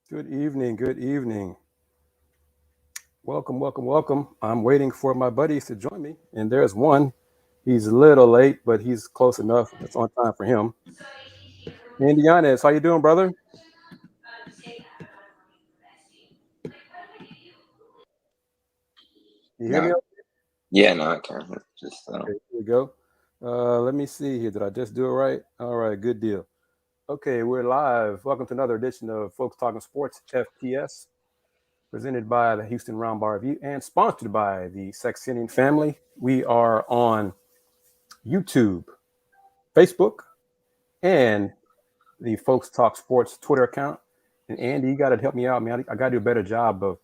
Good evening. Good evening. Welcome, welcome, welcome. I'm waiting for my buddies to join me, and there's one. He's a little late, but he's close enough. It's on time for him. And Yanez, how you doing, brother? You hear me? No. Yeah, no, I can't. Just Okay, here we go. Let me see here. Did I just do it right? All right, good deal. Okay, we're live. Welcome to another edition of Folks Talking Sports FTS, presented by the Houston Roundball Review and sponsored by the Saxenian family. We are on YouTube, Facebook, and the Folks Talk Sports Twitter account. And Andy, you got to help me out, man. I got to do a better job of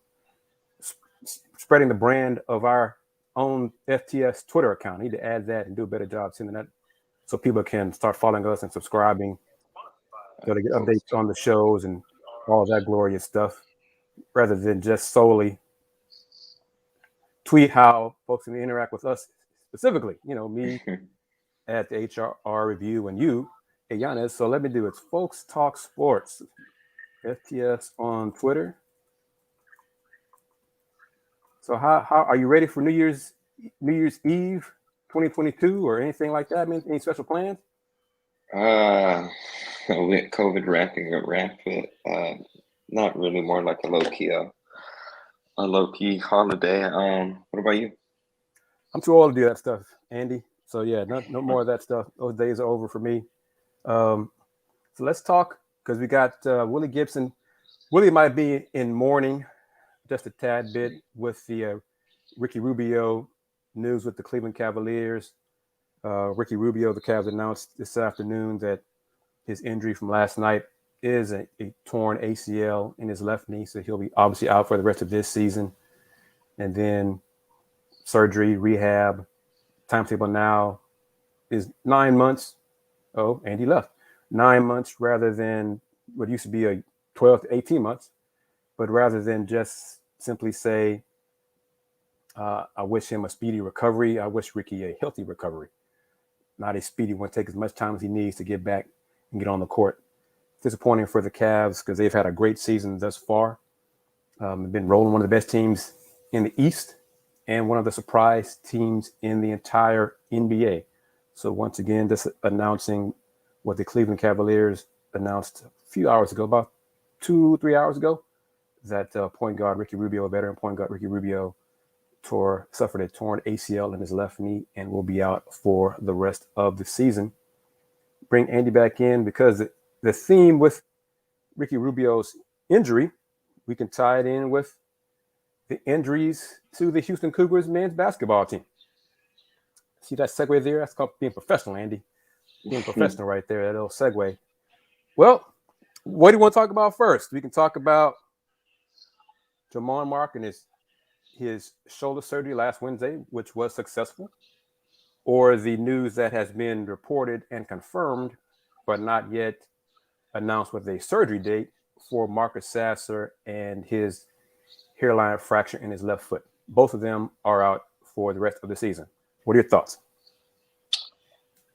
spreading the brand of our own FTS Twitter account. I need to add that and do a better job sending that so people can start following us and subscribing so to get updates on the shows and all that glorious stuff rather than just solely tweet how folks can interact with us specifically. Me at the HRR Review and you, hey, Yanez. So let me do it. It's Folks Talk Sports, FTS on Twitter. So how are you ready for New Year's Eve 2022 or anything like that? I mean, any special plans? uh, with COVID ramping up rampant, not really, more like a low key holiday. What about you? I'm too old to do that stuff, Andy. So yeah, no more of that stuff. Those days are over for me. Um, so let's talk because we got Willie Gibson. Willie might be in mourning just a tad bit with the Ricky Rubio news with the Cleveland Cavaliers. Ricky Rubio, the Cavs announced this afternoon that his injury from last night is a torn ACL in his left knee, so he'll be obviously out for the rest of this season. And then surgery, rehab, timetable now is 9 months. Oh, and he left. 9 months rather than what used to be a 12 to 18 months, but rather than just simply say, I wish him a speedy recovery. I wish Ricky a healthy recovery. Not a speedy one. Take as much time as he needs to get back and get on the court. Disappointing for the Cavs because they've had a great season thus far. They've been rolling one of the best teams in the East and one of the surprise teams in the entire NBA. So once again, just announcing what the Cleveland Cavaliers announced a few hours ago, about 2-3 hours ago, that point guard Ricky Rubio, veteran point guard Ricky Rubio, suffered a torn ACL in his left knee and will be out for the rest of the season. Bring Andy back in because the theme with Ricky Rubio's injury, we can tie it in with the injuries to the Houston Cougars men's basketball team. See that segue there? That's called being professional, Andy. Being professional right there, that little segue. Well, what do you want to talk about first? We can talk about Jamon Mark and his shoulder surgery last Wednesday, which was successful, or the news that has been reported and confirmed, but not yet announced with a surgery date for Marcus Sasser and his hairline fracture in his left foot. Both of them are out for the rest of the season. What are your thoughts?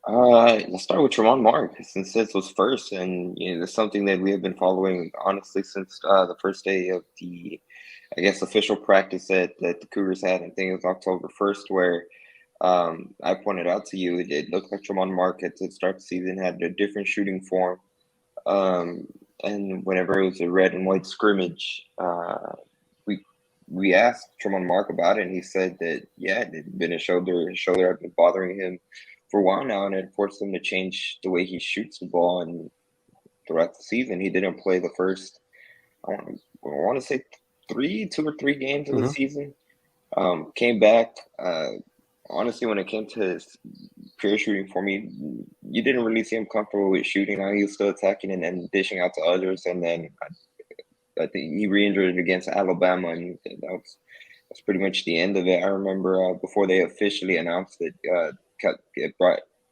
Let's start with Tremont Mark, since this was first, and it's something that we have been following honestly since the first day of the, I guess, official practice that the Cougars had. I think it was October 1st, where I pointed out to you it looked like Tremont Mark at the start of the season had a different shooting form, um, and whenever it was a red and white scrimmage, we we asked Tremont Mark about it, and he said that yeah, it had been a shoulder. His shoulder had been bothering him for a while now, and it forced him to change the way he shoots the ball. And throughout the season, he didn't play the first, I want to say 2 or 3 games of the Mm-hmm. season. Came back. Honestly, when it came to his pure shooting for me, you didn't really see him comfortable with shooting. Now he was still attacking and dishing out to others, and then I think he re-injured against Alabama, and that's pretty much the end of it. I remember before they officially announced it,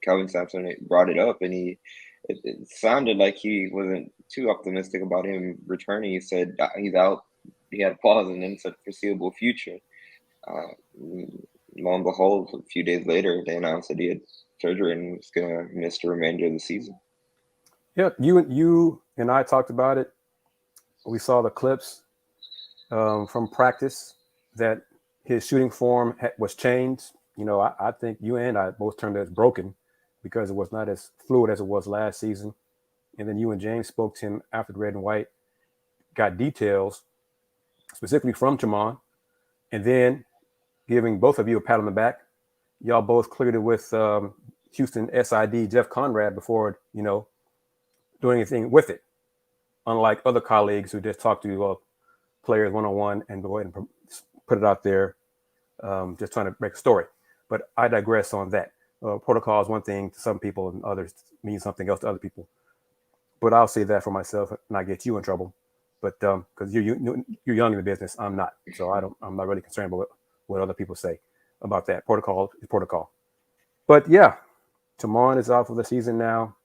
Calvin Sampson brought it up, and it sounded like he wasn't too optimistic about him returning. He said he's out. He had a pause and then said foreseeable future. Uh, Lo and behold, a few days later, they announced that he had surgery and was going to miss the remainder of the season. Yeah, you and I talked about it we saw the clips from practice that his shooting form was changed. I think you and I both termed it as broken because it was not as fluid as it was last season. And then you and James spoke to him after the red and white, got details specifically from Jama, and then giving both of you a pat on the back. Y'all both cleared it with Houston SID Jeff Conrad before, doing anything with it. Unlike other colleagues who just talk to players one-on-one and go ahead and put it out there, just trying to make a story. But I digress on that. Protocol is one thing to some people and others means something else to other people. But I'll say that for myself and not get you in trouble. But because you're young in the business, I'm not. So I'm not really concerned about what other people say about that. Protocol is protocol. But yeah, Tamon is out for the season now.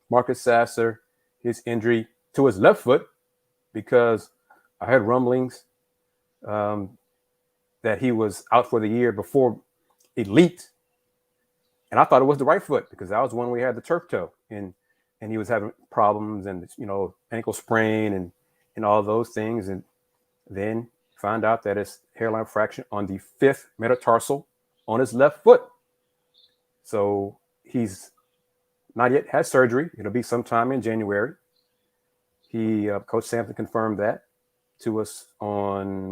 Marcus Sasser, his injury to his left foot, because I heard rumblings that he was out for the year before it leaked. And I thought it was the right foot because that was when we had the turf toe and he was having problems and, ankle sprain and all those things. And then found out that it's hairline fracture on the 5th metatarsal on his left foot. So he's not yet had surgery. It'll be sometime in January. Coach Sampson confirmed that to us on,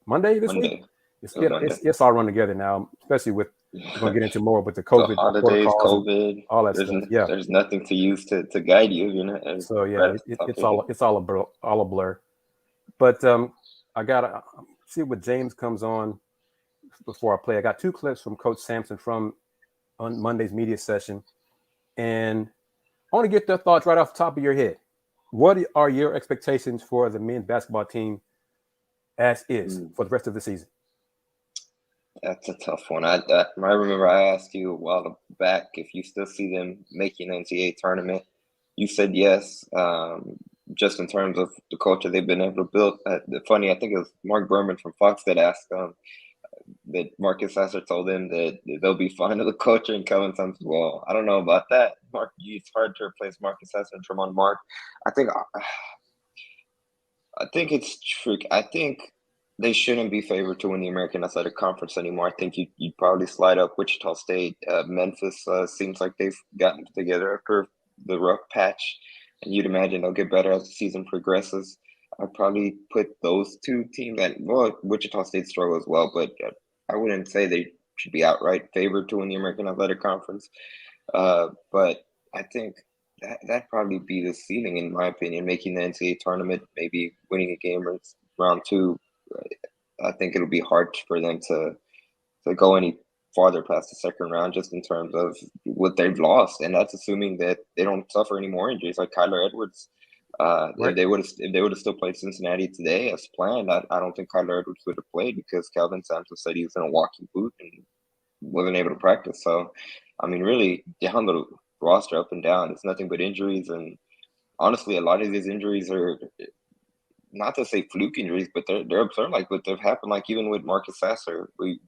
Monday this week? It's all run together now, especially with, we're going to get into more with the COVID. The holidays, COVID, all that stuff. Yeah. There's nothing to use to guide you, So, yeah, it's all a blur. But I got to see what James comes on before I play. I got 2 clips from Coach Sampson on Monday's media session. And I want to get their thoughts right off the top of your head. What are your expectations for the men's basketball team as is for the rest of the season? That's a tough one. I remember I asked you a while back if you still see them making the NCAA tournament. You said yes, just in terms of the culture they've been able to build. Funny, I think it was Mark Berman from Fox that asked that Marcus Sasser told him that they'll be fine with the culture, and Kelvin said, well, I don't know about that. Mark, it's hard to replace Marcus Sasser and Tremont Mark. I think it's tricky. I think they shouldn't be favored to win the American Athletic Conference anymore. I think you'd probably slide up Wichita State. Memphis seems like they've gotten together after the rough patch, and you'd imagine they'll get better as the season progresses. I'd probably put those 2 teams at, Wichita State struggle as well, but I wouldn't say they should be outright favored to win the American Athletic Conference. But I think that'd probably be the ceiling, in my opinion, making the NCAA tournament, maybe winning a game or round 2. I think it'll be hard for them to go any farther past the second round, just in terms of what they've lost, and that's assuming that they don't suffer any more injuries like Kyler Edwards. Right. If they would have still played Cincinnati today as planned, I don't think Kyler Edwards would have played because Calvin Sampson said he was in a walking boot and wasn't able to practice. So, I mean, really down the roster up and down, it's nothing but injuries, and honestly, a lot of these injuries are, not to say fluke injuries, but they're absurd. Like what they've happened, like even with Marcus Sasser, we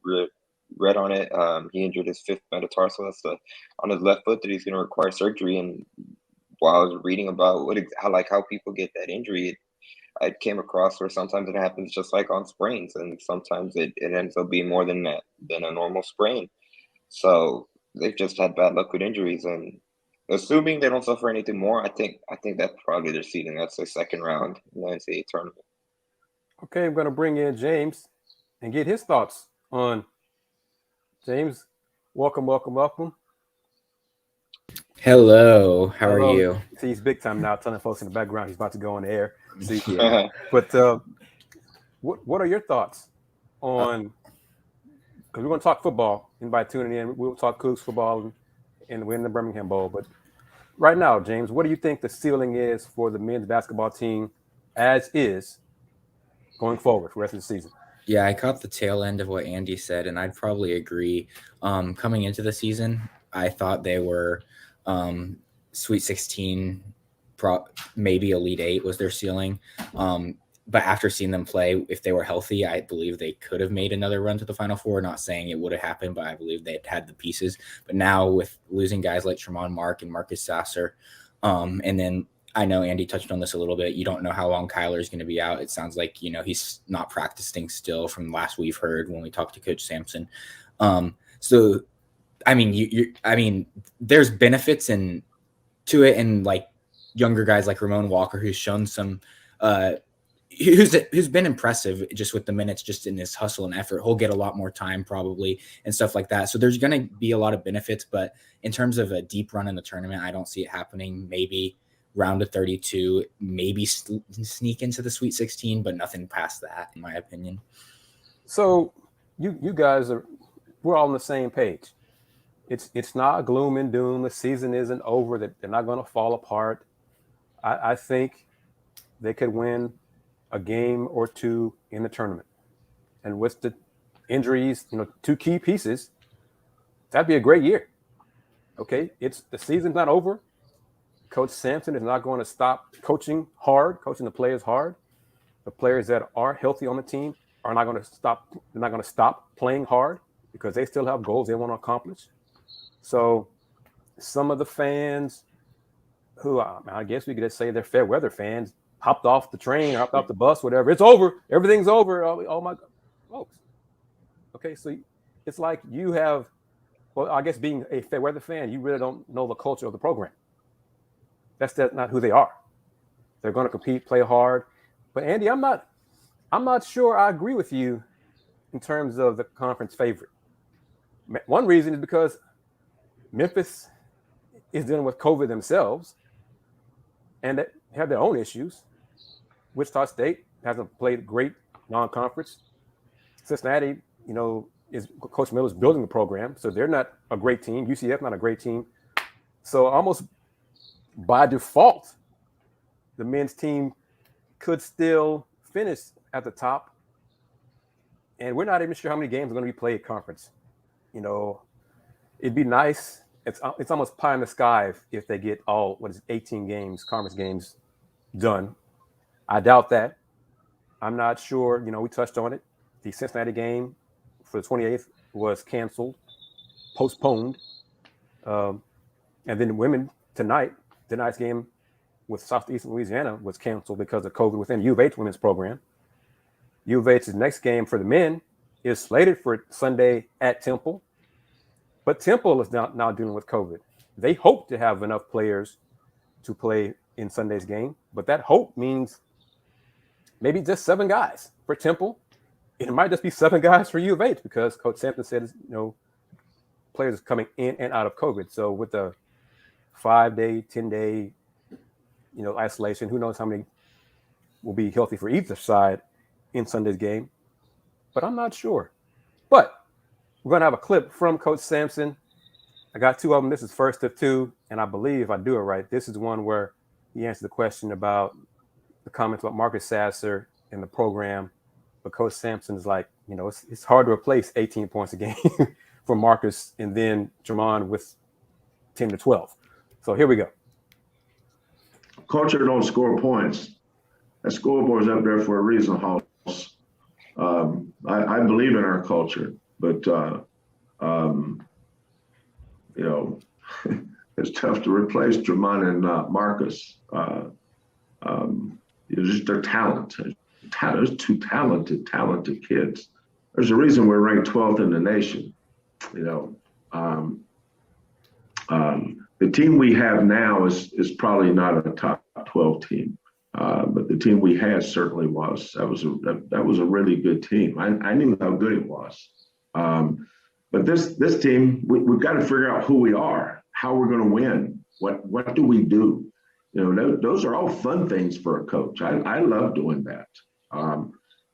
read on it. He injured his 5th metatarsal. That's on his left foot that he's going to require surgery. And while I was reading about how people get that injury, I came across where sometimes it happens just like on sprains, and sometimes it ends up being more than a normal sprain. So they've just had bad luck with injuries, and assuming they don't suffer anything more, I think that's probably their seeding. That's their second round in the NCAA tournament. Okay, I'm going to bring in James and get his thoughts on. James, welcome. Hello, how are you? See, he's big time now, telling folks in the background he's about to go on the air. See, yeah. But what are your thoughts on, because we're going to talk football, anybody tuning in, we'll talk Cougs football and win the Birmingham Bowl. But right now, James, what do you think the ceiling is for the men's basketball team as is going forward for the rest of the season? Yeah, I caught the tail end of what Andy said, and I'd probably agree. Coming into the season, I thought they were Sweet 16, maybe Elite 8 was their ceiling. But after seeing them play, if they were healthy, I believe they could have made another run to the Final Four. Not saying it would have happened, but I believe they had the pieces. But now with losing guys like Tremont Mark and Marcus Sasser, and then I know Andy touched on this a little bit. You don't know how long Kyler's going to be out. It sounds like, he's not practicing still from last we've heard when we talked to Coach Sampson. So, I mean, there's benefits to it, and like younger guys like Ramon Walker, who's shown some, who's been impressive just with the minutes, just in his hustle and effort. He'll get a lot more time probably and stuff like that. So there's going to be a lot of benefits, but in terms of a deep run in the tournament, I don't see it happening. Maybe round of 32, maybe sneak into the Sweet 16, but nothing past that, in my opinion. So you guys we're all on the same page. It's not gloom and doom. The season isn't over. That they're not going to fall apart. I think they could win a game or two in the tournament. And with the injuries, two key pieces, that'd be a great year. Okay, the season's not over. Coach Sampson is not going to stop coaching the players hard. The players that are healthy on the team are not going to stop. They're not going to stop playing hard because they still have goals they want to accomplish. So some of the fans who I guess we could just say they're fair weather fans, hopped off the train, hopped off the bus, whatever. It's over. Everything's over. Oh my folks. Okay, so it's like you have, well, I guess being a fair weather fan, you really don't know the culture of the program. That's not who they are. They're going to compete, play hard. But Andy, I'm not sure I agree with you in terms of the conference favorite. One reason is because Memphis is dealing with COVID themselves, and they have their own issues. Wichita State hasn't played great non-conference. Cincinnati, is Coach Mueller's building the program, so they're not a great team. UCF not a great team. So almost by default, the men's team could still finish at the top, and we're not even sure how many games are going to be played at conference. It'd be nice. It's almost pie in the sky if they get all 18 games, conference games done. I doubt that. I'm not sure. We touched on it. The Cincinnati game for the 28th was canceled, postponed, and then women tonight's game with Southeastern Louisiana was canceled because of COVID within U of H women's program. U of H's next game for the men is slated for Sunday at Temple. But Temple is now dealing with COVID. They hope to have enough players to play in Sunday's game, but that hope means maybe just 7 guys for Temple. It might just be 7 guys for U of H because Coach Sampson said, players are coming in and out of COVID. So with the 5-day, 10-day, isolation, who knows how many will be healthy for either side in Sunday's game. But I'm not sure. But we're going to have a clip from Coach Sampson. I got 2 of them. This is first of 2. And I believe if I do it right, this is one where he answered the question about the comments about Marcus Sasser in the program. But Coach Sampson is like, it's hard to replace 18 points a game for Marcus and then Jermon with 10 to 12. So here we go. Culture don't score points. That scoreboard's up there for a reason, House. I believe in our culture. But, it's tough to replace Jermon and Marcus. Just their talent. There's 2 talented kids. There's a reason we're ranked 12th in the nation. The team we have now is probably not a top 12 team. But the team we had certainly was. That was a really good team. I knew how good it was. But this team, we've got to figure out who we are, how we're going to win, what do we do? Those are all fun things for a coach. I love doing that.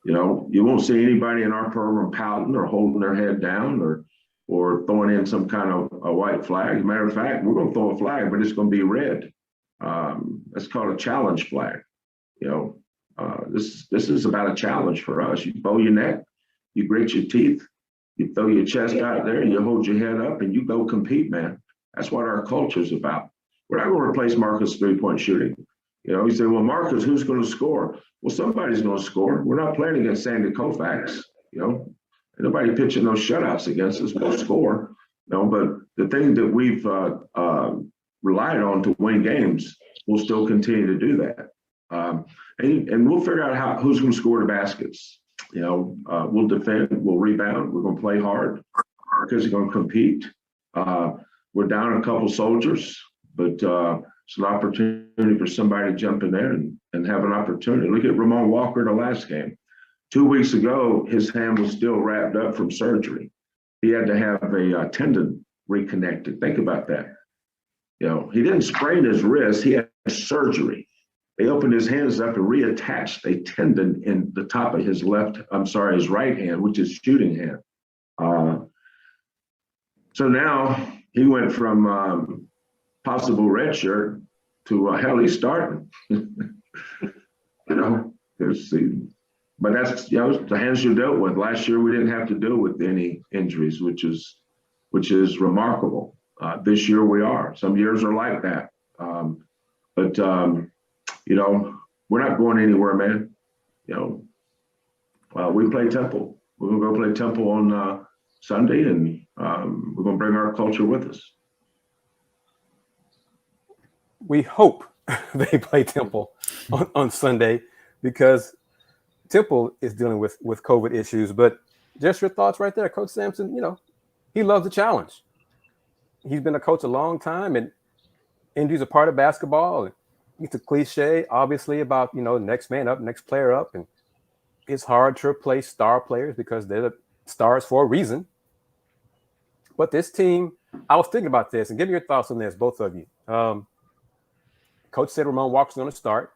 You won't see anybody in our program pouting or holding their head down or throwing in some kind of a white flag. As a matter of fact, we're going to throw a flag, but it's going to be red. That's called a challenge flag. This is about a challenge for us. You bow your neck, you grit your teeth, you throw your chest out there, you hold your head up, and you go compete, man. That's what our culture is about. We're not going to replace Marcus' 3-point shooting. You say, well, Marcus, who's going to score? Well, somebody's going to score. We're not playing against Sandy Koufax. Nobody pitching those shutouts against us will score. But the thing that we've relied on to win games, we'll still continue to do that. And we'll figure out who's going to score the baskets. We'll defend, we'll rebound, we're going to play hard because we're going to compete. We're down a couple soldiers, but it's an opportunity for somebody to jump in there and have an opportunity. Look at Ramon Walker in the last game. 2 weeks ago, his hand was still wrapped up from surgery. He had to have a tendon reconnected. Think about that. He didn't sprain his wrist. He had surgery. They opened his hands up and reattached a tendon in the top of his his right hand, which is shooting hand. So now he went from possible red shirt to hell, he's starting. But that's the hands you're dealt with. Last year we didn't have to deal with any injuries, which is remarkable. This year we are. Some years are like that. But we're not going anywhere, man. We play Temple. We're gonna go play Temple on Sunday, and we're gonna bring our culture with us. We hope they play Temple on Sunday, because Temple is dealing with COVID issues. But just your thoughts right there, Coach Sampson. He loves the challenge. He's been a coach a long time, and injuries are part of basketball. It's a cliche, obviously, about next man up, next player up, and it's hard to replace star players because they're the stars for a reason. But this team, I was thinking about this, and give me your thoughts on this, both of you. Coach said Ramon Walker's going to start.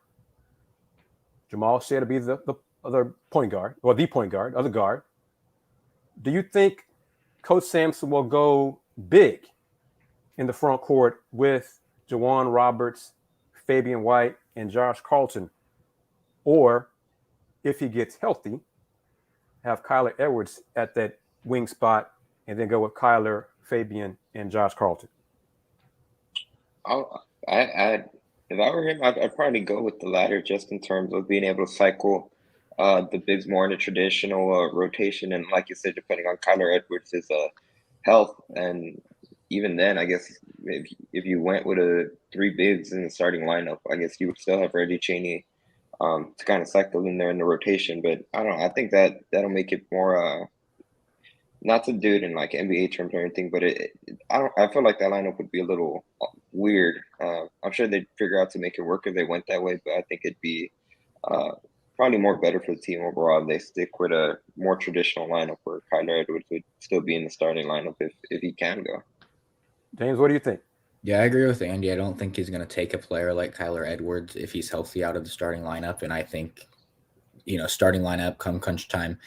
Jamal said to be the other point guard, or the point guard, other guard. Do you think Coach Sampson will go big in the front court with Juwan Roberts, Fabian White, and Josh Carlton? Or if he gets healthy, have Kyler Edwards at that wing spot and then go with Kyler, Fabian, and Josh Carlton? If I were him, I'd probably go with the latter, just in terms of being able to cycle the bigs more in a traditional rotation. And like you said, depending on Kyler Edwards' health. And even then, I guess if you went with a 3 bigs in the starting lineup, I guess you would still have Reggie Chaney to kind of cycle in there in the rotation. But I don't know. I think that'll make it more not to do it in like NBA terms or anything, but I feel like that lineup would be a little weird. I'm sure they'd figure out to make it work if they went that way, but I think it'd be probably more better for the team overall if they stick with a more traditional lineup where Kyler Edwards would still be in the starting lineup if he can go. James, what do you think? Yeah, I agree with Andy. I don't think he's going to take a player like Kyler Edwards if he's healthy out of the starting lineup. And I think, starting lineup come crunch time,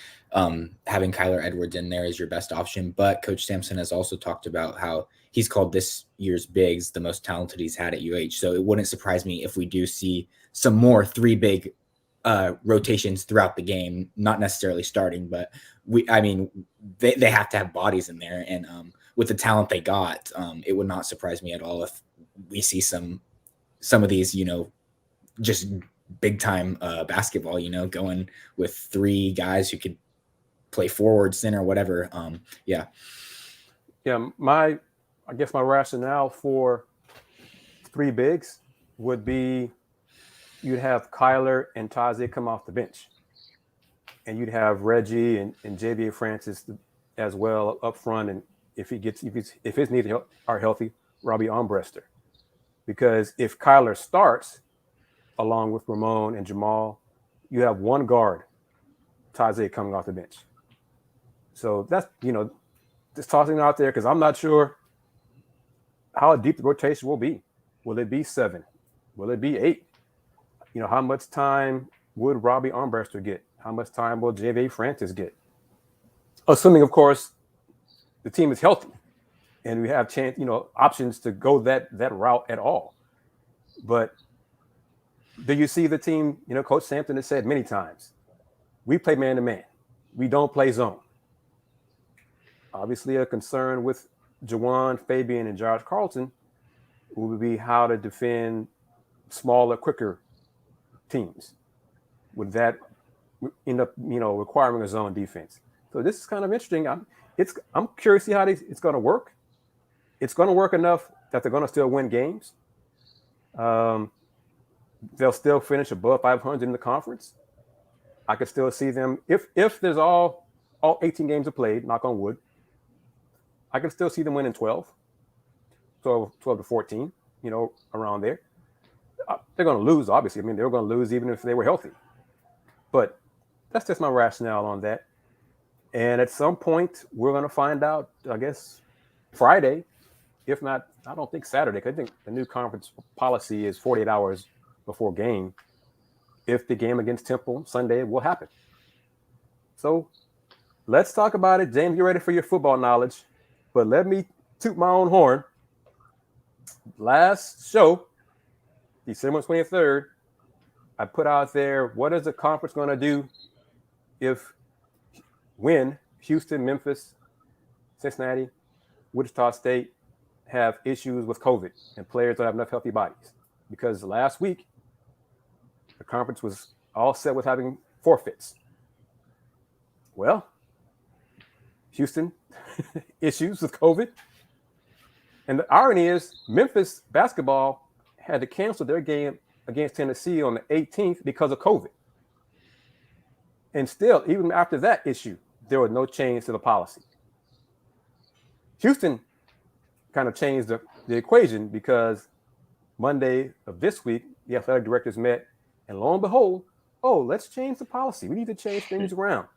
having Kyler Edwards in there is your best option. But Coach Sampson has also talked about how he's called this year's bigs the most talented he's had at UH. So it wouldn't surprise me if we do see some more 3 big rotations throughout the game, not necessarily starting, but they have to have bodies in there. And with the talent they got, it would not surprise me at all if we see some of these, just big time basketball, going with 3 guys who could play forward, center, whatever. Yeah. I guess my rationale for 3 bigs would be you'd have Kyler and Taze come off the bench, and you'd have Reggie and JBA Francis as well up front. And if his needs are healthy, Robbie Armbruster. Because if Kyler starts along with Ramon and Jamal, you have 1 guard, Taze, coming off the bench. So that's, just tossing it out there, because I'm not sure how deep the rotation will be. Will it be 7? Will it be 8? How much time would Robbie Armbruster get? How much time will JBA Francis get? Assuming, of course, the team is healthy and we have options to go that route at all. But do you see the team? Coach Sampson has said many times, we play man to man. We don't play zone. Obviously, a concern with Juwan, Fabian, and Josh Carlton would be how to defend smaller, quicker teams. Would that end up, requiring a zone defense? So this is kind of interesting. I'm curious to see how it's going to work. It's going to work enough that they're going to still win games. They'll still finish above 500 in the conference. I could still see them, if there's all 18 games are played, knock on wood, I can still see them winning 12 to 14, around there. They're going to lose, obviously. I mean, they're going to lose even if they were healthy. But that's just my rationale on that. And at some point, we're going to find out, I guess, Friday, if not, I don't think Saturday, because I think the new conference policy is 48 hours before game. If the game against Temple Sunday will happen. So let's talk about it. James, you're ready for your football knowledge, but let me toot my own horn. Last show, December 23rd, I put out there, what is the conference going to do when Houston, Memphis, Cincinnati, Wichita State have issues with COVID and players don't have enough healthy bodies? Because last week, the conference was all set with having forfeits. Well, Houston issues with COVID. And the irony is Memphis basketball had to cancel their game against Tennessee on the 18th because of COVID. And still, even after that issue, there was no change to the policy. Houston kind of changed the equation because Monday of this week, the athletic directors met, and lo and behold, let's change the policy. We need to change things around.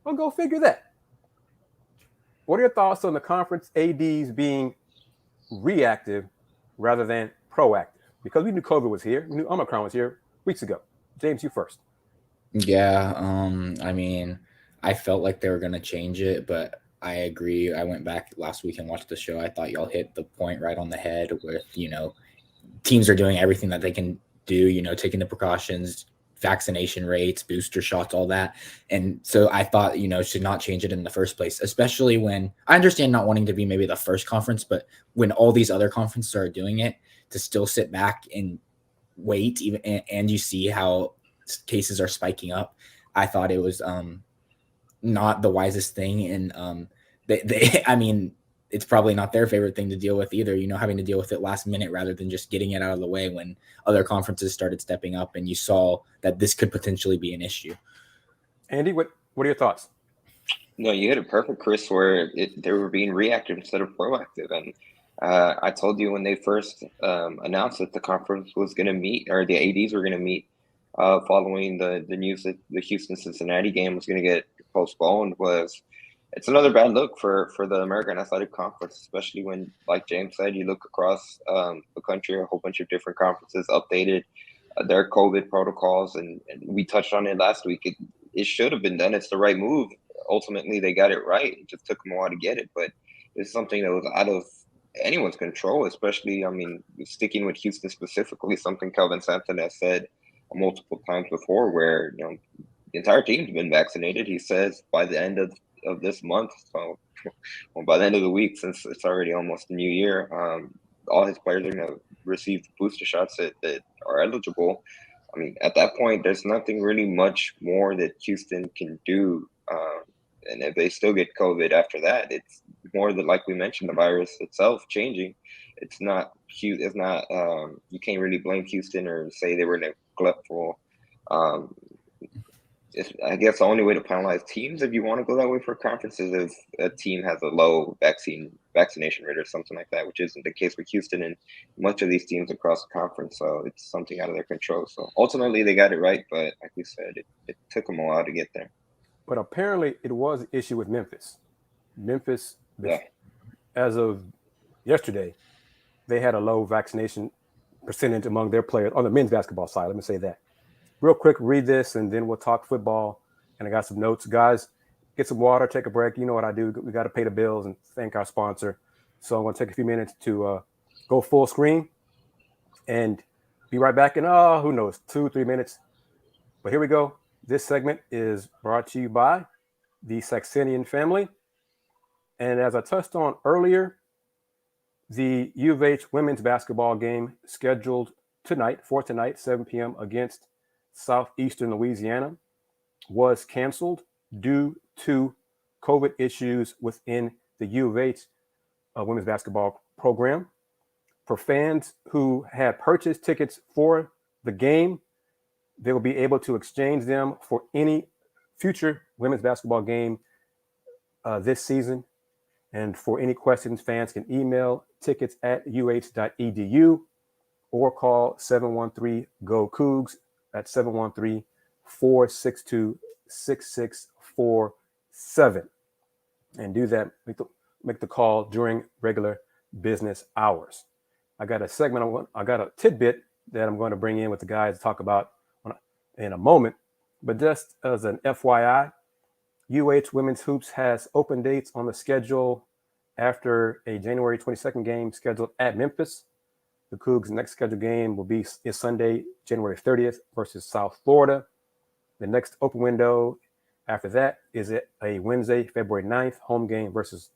Well, go figure that. What are your thoughts on the conference ADs being reactive rather than proactive? Because we knew COVID was here. We knew Omicron was here weeks ago. James, you first. Yeah, I mean, I felt like they were going to change it, but I agree. I went back last week and watched the show. I thought y'all hit the point right on the head with, teams are doing everything that they can do, taking the precautions, vaccination rates, booster shots, all that. And so I thought, should not change it in the first place, especially when I understand not wanting to be maybe the first conference, but when all these other conferences are doing it, to still sit back and wait, even and you see how cases are spiking up. I thought it was not the wisest thing. And I mean, it's probably not their favorite thing to deal with either, having to deal with it last minute rather than just getting it out of the way when other conferences started stepping up and you saw that this could potentially be an issue. Andy, what are your thoughts? No, you hit it perfect, Kris, where they were being reactive instead of proactive. And I told you when they first announced that the conference was going to meet, or the ADs were going to meet following the news that the Houston-Cincinnati game was going to get postponed, it's another bad look for the American Athletic Conference, especially when, like James said, you look across the country, a whole bunch of different conferences updated their COVID protocols, and we touched on it last week. It should have been done. It's the right move. Ultimately, they got it right. It just took them a while to get it, but it's something that was out of anyone's control, especially, sticking with Houston specifically, something Kelvin Sampson has said multiple times before, where, the entire team's been vaccinated. He says by the end of this month, so by the end of the week, since it's already almost the new year, all his players are going to receive booster shots that are eligible. I mean, at that point, there's nothing really much more that Houston can do. And if they still get COVID after that, it's more than, like we mentioned, the virus itself changing. It's not cute. It's not, you can't really blame Houston or say they were neglectful. I guess the only way to penalize teams, if you want to go that way for conferences, if a team has a low vaccination rate or something like that, which isn't the case with Houston and much of these teams across the conference. So it's something out of their control. So ultimately they got it right, but like we said, it took them a while to get there. But apparently it was an issue with Memphis. Yeah. As of yesterday, they had a low vaccination percentage among their players on the men's basketball side. Let me say that. Real quick, read this, and then we'll talk football. And I got some notes. Guys, get some water, take a break. You know what I do. We got to pay the bills and thank our sponsor. So I'm going to take a few minutes to go full screen and be right back in, who knows, 2-3 minutes. But here we go. This segment is brought to you by the Saxenian family. And as I touched on earlier, the U of H women's basketball game scheduled tonight, 7 p.m. against Southeastern Louisiana, was canceled due to COVID issues within the U of H women's basketball program. For fans who had purchased tickets for the game, they will be able to exchange them for any future women's basketball game this season. And for any questions, fans can email tickets@uh.edu or call 713-GO-COUGS at 713-462-6647. And do that, make the call during regular business hours. I got a tidbit that I'm going to bring in with the guys to talk about in a moment. But just as an FYI, UH Women's Hoops has open dates on the schedule after a January 22nd game scheduled at Memphis. The Cougs' next scheduled game is Sunday, January 30th versus South Florida. The next open window after that is a Wednesday, February 9th home game versus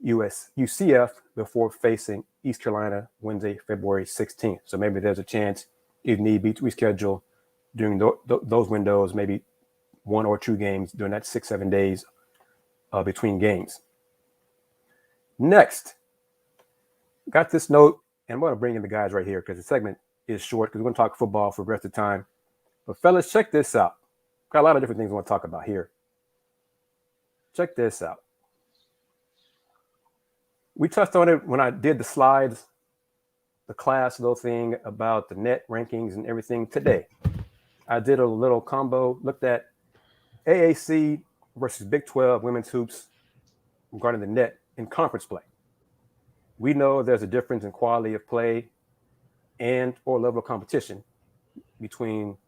UCF before facing East Carolina Wednesday, February 16th. So maybe there's a chance, if need be, to reschedule during those windows, maybe 1 or 2 games during that 6-7 days between games. Next, got this note, and I'm going to bring in the guys right here because the segment is short because we're going to talk football for the rest of the time. But fellas, check this out. Got a lot of different things I want to talk about here. Check this out. We touched on it when I did the slides, the class little thing about the net rankings and everything today. I did a little combo, looked at AAC versus Big 12 women's hoops regarding the net in conference play. We know there's a difference in quality of play and or level of competition between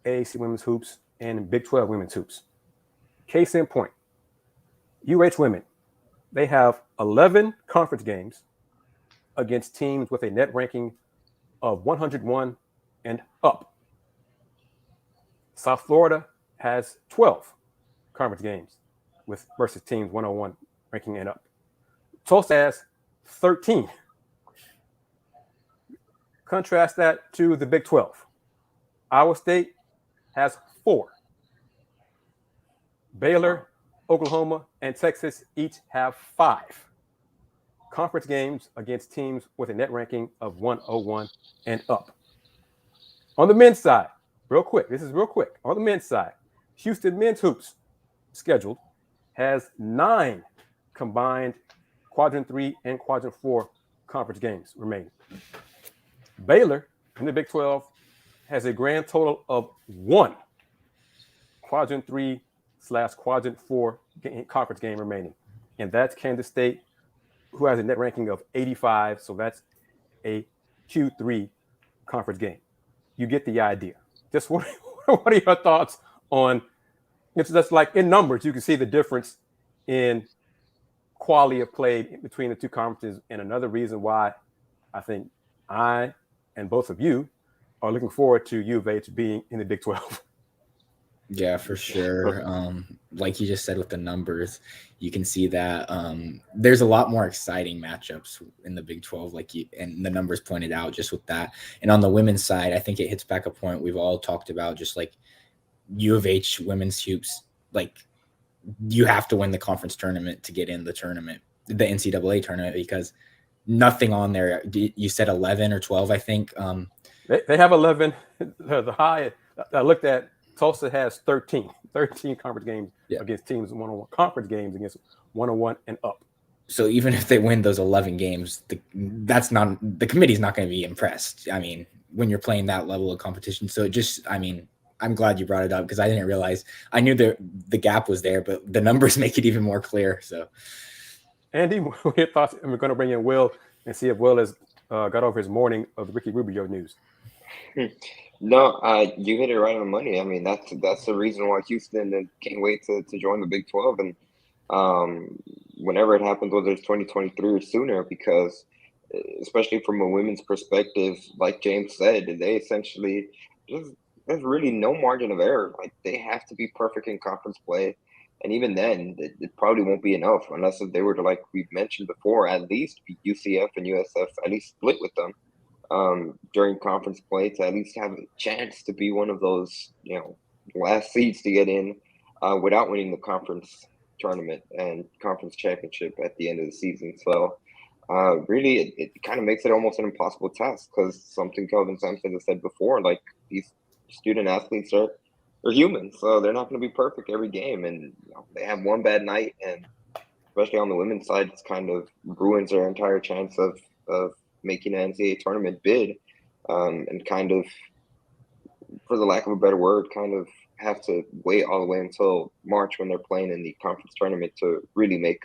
AAC women's hoops and Big 12 women's hoops. Case in point, UH women, they have 11 conference games against teams with a net ranking of 101 and up. South Florida has 12 conference games versus teams 101 ranking and up. Tulsa has 13. Contrast that to the Big 12. Iowa State has 4. Baylor, Oklahoma, and Texas each have 5 conference games against teams with a net ranking of 101 and up. On the men's side, real quick, on the men's side, Houston men's hoops scheduled has 9 combined quadrant 3 and quadrant 4 conference games remaining. Baylor in the Big 12 has a grand total of 1 quadrant 3/quadrant 4 conference game remaining. And that's Kansas State, who has a net ranking of 85. So that's a Q3 conference game. You get the idea. Just what are your thoughts on it's just like in numbers, you can see the difference in quality of play between the two conferences. And another reason why I think I and both of you are looking forward to U of H being in the Big 12. Yeah, for sure. Like you just said with the numbers, you can see that there's a lot more exciting matchups in the Big 12, and the numbers pointed out just with that. And on the women's side, I think it hits back a point we've all talked about, just like U of H women's hoops, like you have to win the conference tournament to get in the tournament, the NCAA tournament, because nothing on there. You said 11 or 12, I think. They have 11. The high I looked at, Tulsa has 13 conference games against teams 101 conference games against 101 and up. So even if they win those 11 games, the committee's not going to be impressed. I mean, when you're playing that level of competition. So I'm glad you brought it up because I didn't realize. I knew the gap was there, but the numbers make it even more clear. So, Andy, what are your thoughts? And we're going to bring in Will and see if Will has got over his morning of the Ricky Rubio news. No, you hit it right on the money. I mean, that's the reason why Houston can't wait to join the Big 12, and whenever it happens, whether it's 2023 or sooner, because especially from a women's perspective, like James said, they essentially there's really no margin of error. Like they have to be perfect in conference play, and even then, it probably won't be enough unless if they were to, like we've mentioned before, at least be UCF and USF, at least split with them during conference play to at least have a chance to be one of those, last seeds to get in without winning the conference tournament and conference championship at the end of the season. So really it kind of makes it almost an impossible task because something Kelvin Sampson has said before, like these student athletes are humans, so they're not going to be perfect every game, and they have one bad night, and especially on the women's side, it's kind of ruins their entire chance of making an NCAA tournament bid, and kind of, for the lack of a better word, kind of have to wait all the way until March when they're playing in the conference tournament to really make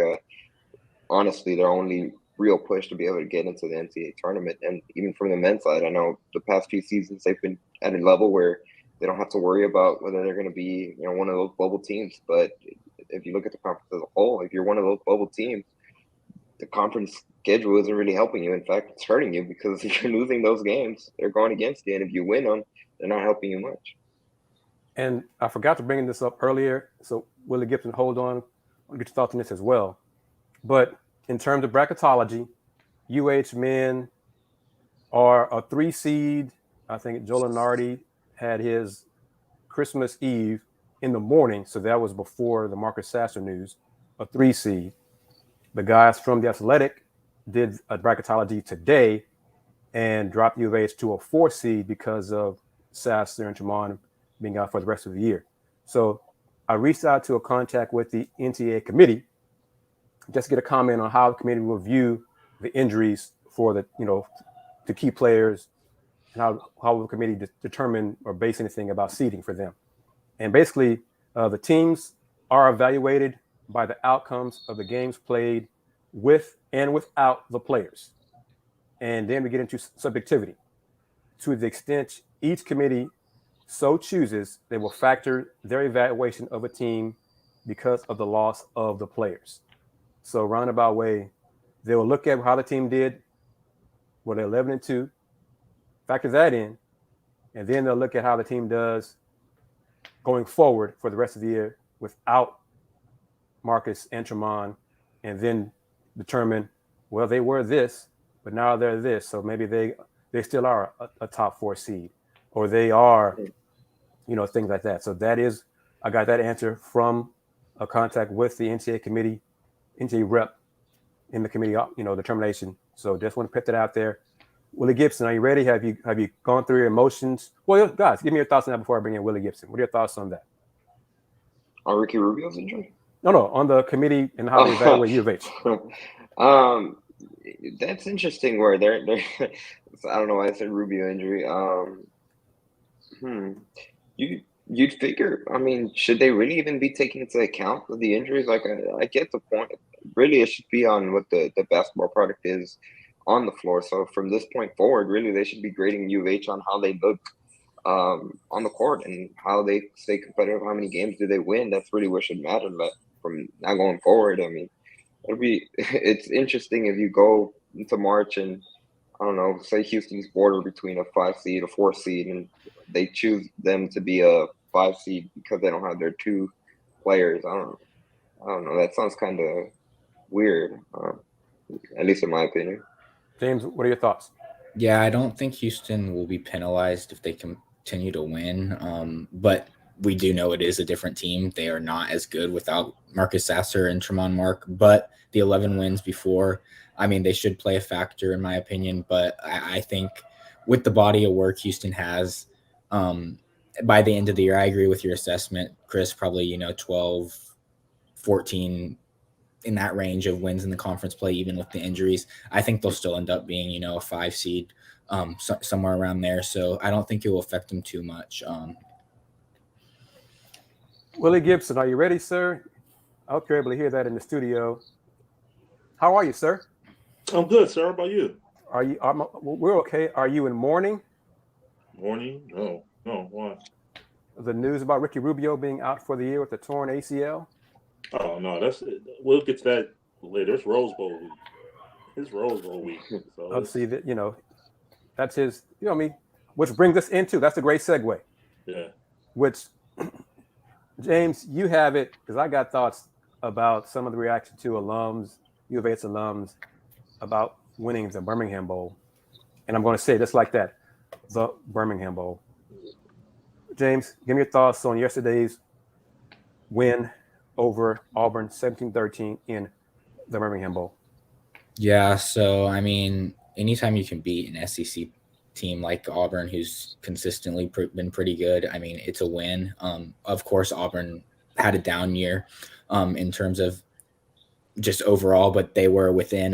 honestly their only real push to be able to get into the NCAA tournament. And even from the men's side, I know the past few seasons they've been at a level where they don't have to worry about whether they're going to be, one of those global teams. But if you look at the conference as a whole, if you're one of those global teams, the conference schedule isn't really helping you. In fact, it's hurting you because if you're losing those games, they're going against you. And if you win them, they're not helping you much. And I forgot to bring this up earlier. So Willy Gibson, hold on. I'll get your thoughts on this as well. But in terms of bracketology, UH men are a 3 seed. I think Joe Lenardi had his Christmas Eve in the morning, so that was before the Marcus Sasser news, a 3 seed. The guys from the Athletic did a bracketology today and dropped U of H to a 4 seed because of Sasser and Tremont being out for the rest of the year. So I reached out to a contact with the NCAA committee just to get a comment on how the committee will view the injuries for the key players, and how will the committee determine or base anything about seeding for them. And basically, the teams are evaluated by the outcomes of the games played with and without the players. And then we get into subjectivity. To the extent each committee so chooses, they will factor their evaluation of a team because of the loss of the players. So roundabout way, they will look at how the team did, were they 11-2, factor that in, and then they'll look at how the team does going forward for the rest of the year without Marcus and Tremont, and then determine, well, they were this, but now they're this, so maybe they still are a top 4 seed, or they are, things like that. So I got that answer from a contact with the NCAA committee, NCAA rep in the committee, determination. So just want to put that out there. Willy Gibson, are you ready? Have you gone through your emotions? Well, guys, give me your thoughts on that before I bring in Willy Gibson. What are your thoughts on that? On Ricky Rubio's injury? No, on the committee and how they evaluate U of H. That's interesting. Where they're I don't know why I said Rubio injury. You'd figure. I mean, should they really even be taking into account the injuries? Like, I get the point. Really, it should be on what the basketball product is on the floor. So from this point forward, really, they should be grading U of H on how they look on the court and how they stay competitive. How many games do they win? That's really what should matter. But from now going forward, I mean, it's interesting if you go into March and, I don't know, say Houston's border between a 5 seed, a 4 seed, and they choose them to be a 5 seed because they don't have their 2 players. I don't know. That sounds kind of weird, at least in my opinion. James, what are your thoughts? Yeah, I don't think Houston will be penalized if they continue to win. But we do know it is a different team. They are not as good without Marcus Sasser and Tremont Mark. But the 11 wins before, I mean, they should play a factor in my opinion. But I think with the body of work Houston has, by the end of the year, I agree with your assessment, Kris, probably, 12, 14 in that range of wins in the conference play, even with the injuries. I think they'll still end up being, a 5 seed, somewhere around there. So I don't think it will affect them too much. Willy Gibson, are you ready, sir? I hope you're able to hear that in the studio. How are you, sir? I'm good, sir. How about you? We're okay. Are you in mourning? Morning? No. Why? The news about Ricky Rubio being out for the year with a torn ACL? Oh no, we'll get to that later. It's Rose Bowl week. It's Rose Bowl week. So I'll see that, that's his, which brings us into, that's a great segue. Yeah. Which, James, you have it, because I got thoughts about some of the reaction to alums, U of H alums, about winning the Birmingham Bowl. And I'm going to say it just like that, the Birmingham Bowl. James, give me your thoughts on yesterday's win over Auburn 17-13 in the Birmingham Bowl. Yeah, so I mean, anytime you can beat an SEC team like Auburn, who's consistently been pretty good, I mean, it's a win. Of course, Auburn had a down year in terms of just overall, but they were within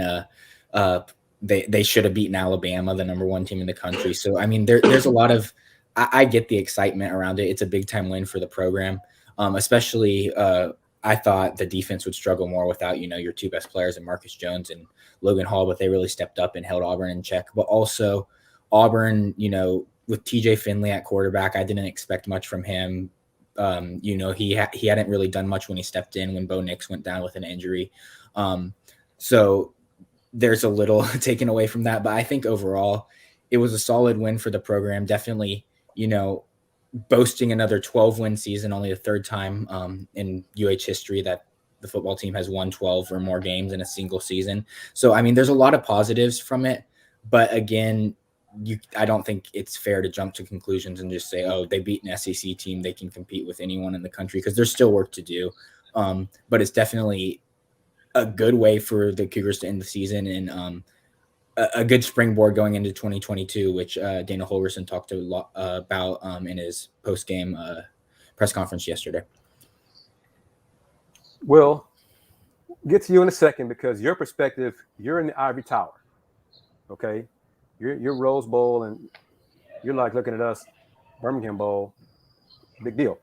they should have beaten Alabama, the number 1 team in the country. So I mean, there's a lot of I get the excitement around it. It's a big time win for the program, especially. I thought the defense would struggle more without, your 2 best players, and Marcus Jones and Logan Hall, but they really stepped up and held Auburn in check. But also Auburn, with TJ Finley at quarterback, I didn't expect much from him. He hadn't really done much when he stepped in when Bo Nix went down with an injury. So there's a little taken away from that, but I think overall it was a solid win for the program. Definitely, boasting another 12-win season, only the 3rd time in UH history that the football team has won 12 or more games in a single season. So, I mean, there's a lot of positives from it, but again, I don't think it's fair to jump to conclusions and just say, oh, they beat an SEC team, they can compete with anyone in the country, because there's still work to do. But it's definitely a good way for the Cougars to end the season, and a good springboard going into 2022, which Dana Holgerson talked a lot about in his post-game press conference yesterday. We'll get to you in a second, because your perspective, you're in the ivory tower, okay? You're Rose Bowl, and you're like looking at us, Birmingham Bowl, big deal.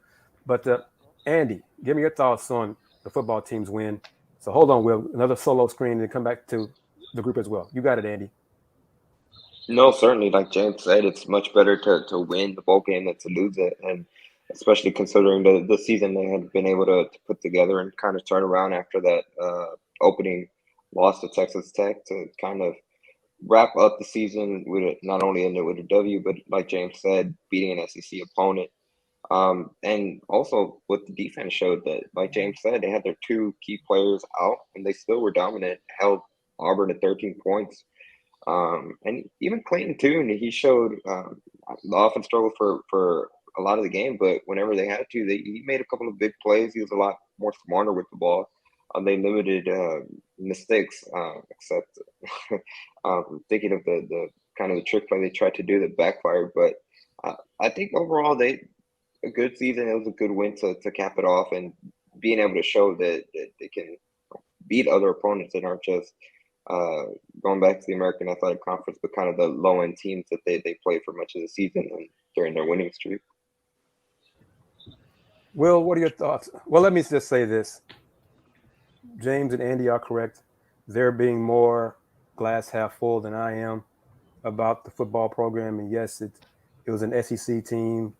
But Andy, give me your thoughts on the football team's win. So hold on, Will, another solo screen, and come back to the group as well. You got it, Andy. No, certainly, like James said, it's much better to win the bowl game than to lose it, and especially considering the season they had been able to put together and kind of turn around after that opening loss to Texas Tech, to kind of wrap up the season with it, not only end it with a W, but like James said, beating an SEC opponent. And also what the defense showed, that, like James said, they had their 2 key players out and they still were dominant, held Auburn to 13 points. And even Clayton Tune, he showed the offense struggled for a lot of the game, but whenever they had to, he made a couple of big plays. He was a lot more smarter with the ball. They limited mistakes, except thinking of the kind of the trick play they tried to do that backfired. But I think overall a good season. It was a good win to cap it off, and being able to show that they can beat other opponents that aren't just going back to the American Athletic Conference, but kind of the low-end teams that they played for much of the season and during their winning streak. Will, what are your thoughts? Well, let me just say this. James and Andy are correct. They're being more glass half full than I am about the football program. And yes, it was an SEC team.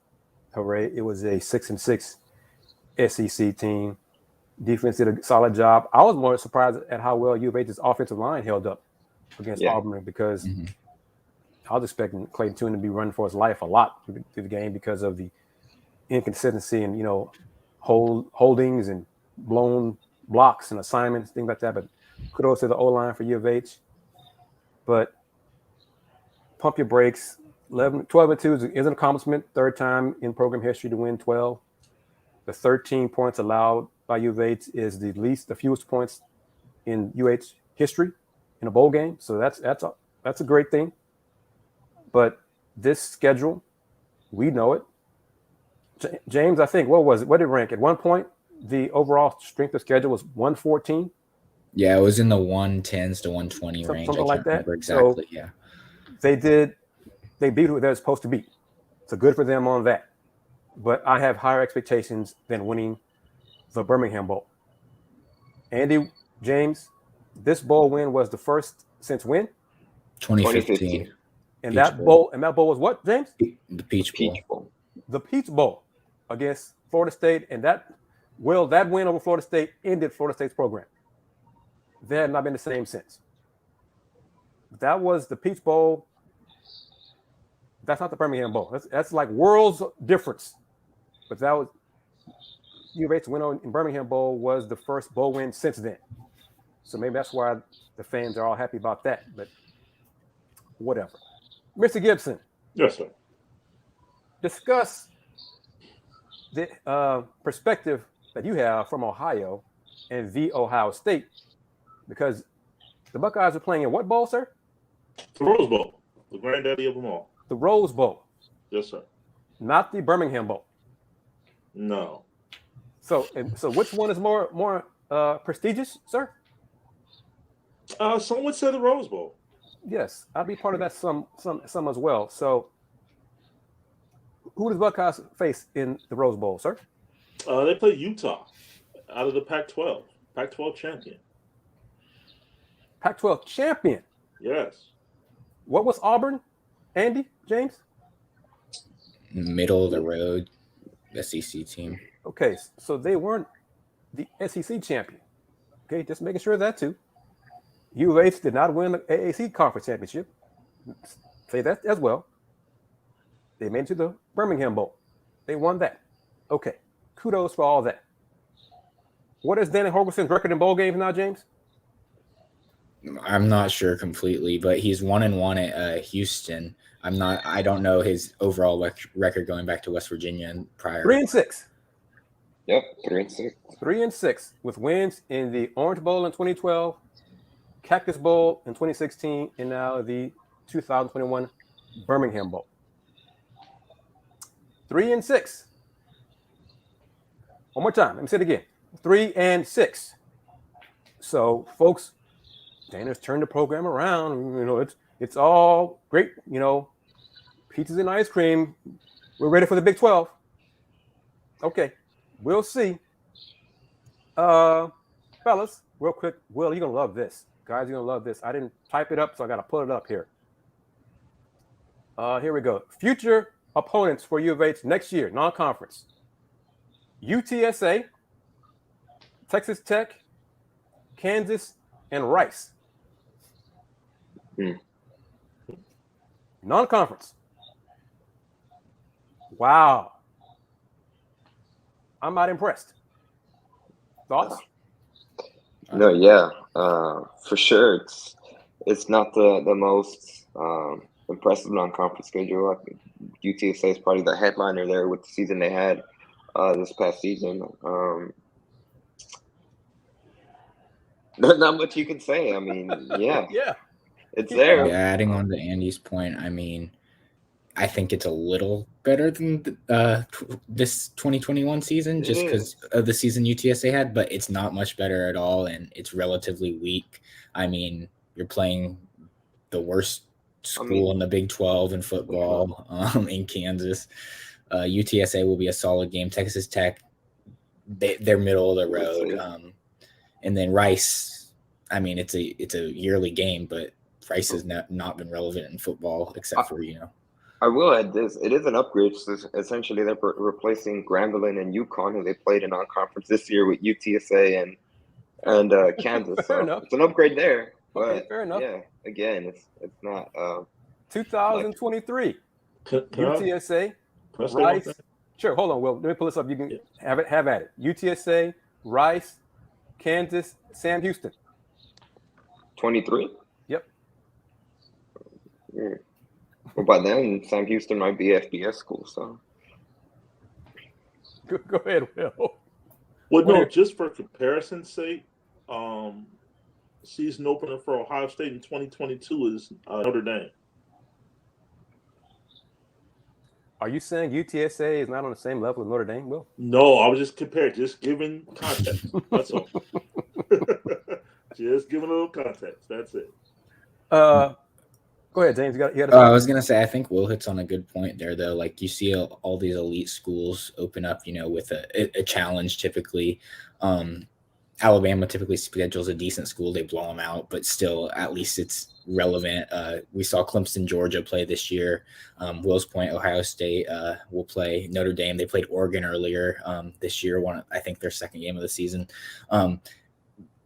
Hooray. It was a 6-6 SEC team. Defense did a solid job. I was more surprised at how well U of H's offensive line held up against Auburn, because I was expecting Clayton Tune to be running for his life a lot through the game because of the inconsistency and, holdings and blown blocks and assignments, things like that. But kudos to the O-line for U of H. But pump your brakes. 12-2 is an accomplishment. 3rd time in program history to win 12. The 13 points allowed by U of H is the fewest points in UH history in a bowl game. So that's a great thing. But this schedule, we know it. James, I think, what was it? What did it rank? At one point, the overall strength of schedule was 114. Yeah, it was in the 110s to 120 range. Something like that. Exactly. So they beat who they're supposed to beat. So good for them on that. But I have higher expectations than winning the Birmingham Bowl. Andy, James, this bowl win was the first since when? 2015. And that bowl was what, James? The Peach Bowl. The Peach Bowl against Florida State, and that win over Florida State ended Florida State's program. They have not been the same since. That was the Peach Bowl. That's not the Birmingham Bowl. That's like worlds difference. But that was U of H's win in Birmingham Bowl was the first bowl win since then. So maybe that's why the fans are all happy about that. But whatever. Mr. Gibson. Yes, sir. Discuss the perspective that you have from Ohio and the Ohio State, because The Buckeyes are playing in what bowl, sir? The Rose Bowl, the granddaddy of them all. The Rose Bowl, Yes, sir. not the Birmingham Bowl. No. So which one is more prestigious, sir? Some would say the Rose Bowl. Yes, I'll be part of that some as well. So who does Buckeyes face in the Rose Bowl, sir? They play Utah out of the Pac-12. Pac-12 champion. Pac-12 champion. Yes. What was Auburn, Andy, James? Middle of the road SEC team. Okay, so they weren't the SEC champion. Okay, just making sure of that too. U of H did not win the AAC conference championship. Say that as well. They made it to the Birmingham Bowl. They won that. Okay, kudos for all that. What is Danny Holgerson's record in bowl games now, James? I'm not sure completely, but he's 1-1 at Houston. I don't know his overall record going back to West Virginia and prior. 3-6. Yep, 3-6. 3-6 with wins in the Orange Bowl in 2012, Cactus Bowl in 2016, and now the 2021 Birmingham Bowl. 3-6. One more time. Let me say it again. 3-6. So, folks, Dana's turned the program around. You know, it's all great. You know, pizzas and ice cream. We're ready for the Big 12. Okay, we'll see. Fellas, real quick. Will, you're gonna love this. Guys, you're gonna love this. I didn't type it up, so I gotta pull it up here. Here we go. Future opponents for U of H next year, non-conference. UTSA, Texas Tech, Kansas, and Rice. Non-conference. Wow. I'm not impressed. Thoughts? No, yeah, for sure. It's not the most impressive non-conference schedule. I think UTSA is probably the headliner there with the season they had this past season. Not much you can say. I mean, yeah, Yeah. it's there. Yeah, adding on to Andy's point, I mean, I think it's a little better than this 2021 season just because of the season UTSA had, but it's not much better at all, and it's relatively weak. I mean, you're playing the worst school in the Big 12 in football in Kansas. UTSA will be a solid game. Texas Tech, they're middle of the road. And then Rice, I mean, it's a yearly game, but Rice has not been relevant in football except for, you know. I will add this. It is an upgrade. So essentially, they're replacing Grambling and UConn, who they played in non-conference this year, with UTSA and Kansas. Fair So enough. it's an upgrade there. But Okay, fair enough. yeah, again, it's not. 2023. Can UTSA, I say one Rice. thing? Sure, hold on, Will. Let me pull this up. You can have at it. UTSA, Rice, Kansas, Sam Houston. 23. Yep. Well, by then, Sam Houston might be FBS school. So Go ahead, Will. Well, no, just for comparison's sake, season opener for Ohio State in 2022 is Notre Dame. Are you saying UTSA is not on the same level as Notre Dame, Will? No, I was just comparing, just giving context. That's all. Just giving a little context. That's it. Go ahead, James. You got I was gonna say I think Will hits on a good point there, though. Like you see all these elite schools open up, you know, with a challenge. Typically, Alabama typically schedules a decent school; they blow them out, but still, at least it's relevant. We saw Clemson, Georgia play this year. Will's point, Ohio State will play Notre Dame. They played Oregon earlier this year. I think their second game of the season.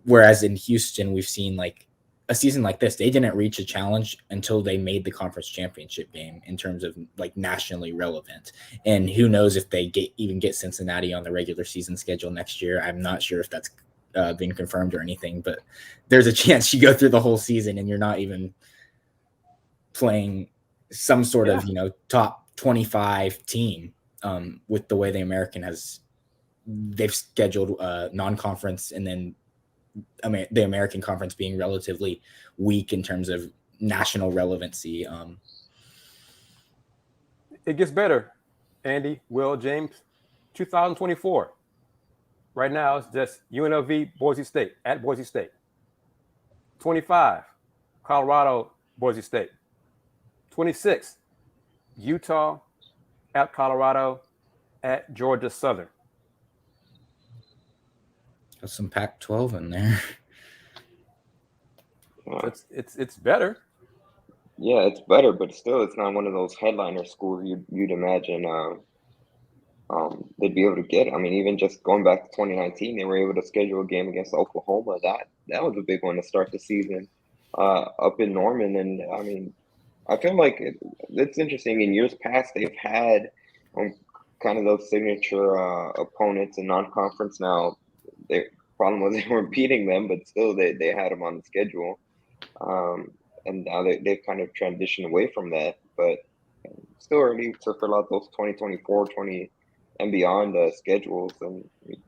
Whereas in Houston, we've seen like a season like this, they didn't reach a challenge until they made the conference championship game in terms of like nationally relevant. And who knows if they even get Cincinnati on the regular season schedule next year. I'm not sure if that's been confirmed or anything, but there's a chance you go through the whole season and you're not even playing some sort of, you know, top 25 team with the way the American they've scheduled non-conference and then the American Conference being relatively weak in terms of national relevancy. It gets better. Andy, Will, James, 2024. Right now, it's just UNLV, Boise State, at Boise State. 25, Colorado, Boise State. 26, Utah, at Colorado, at Georgia Southern. There's some Pac-12 in there. It's better. Yeah, it's better, but still, it's not one of those headliner schools you'd imagine they'd be able to get. I mean, even just going back to 2019, they were able to schedule a game against Oklahoma. That was a big one to start the season up in Norman. And I mean, I feel like it's interesting. In years past, they've had kind of those signature opponents in non-conference. Now, the problem was they weren't beating them, but still they had them on the schedule. And now they've kind of transitioned away from that, but still early to fill out those 2024, 20 and beyond schedules. And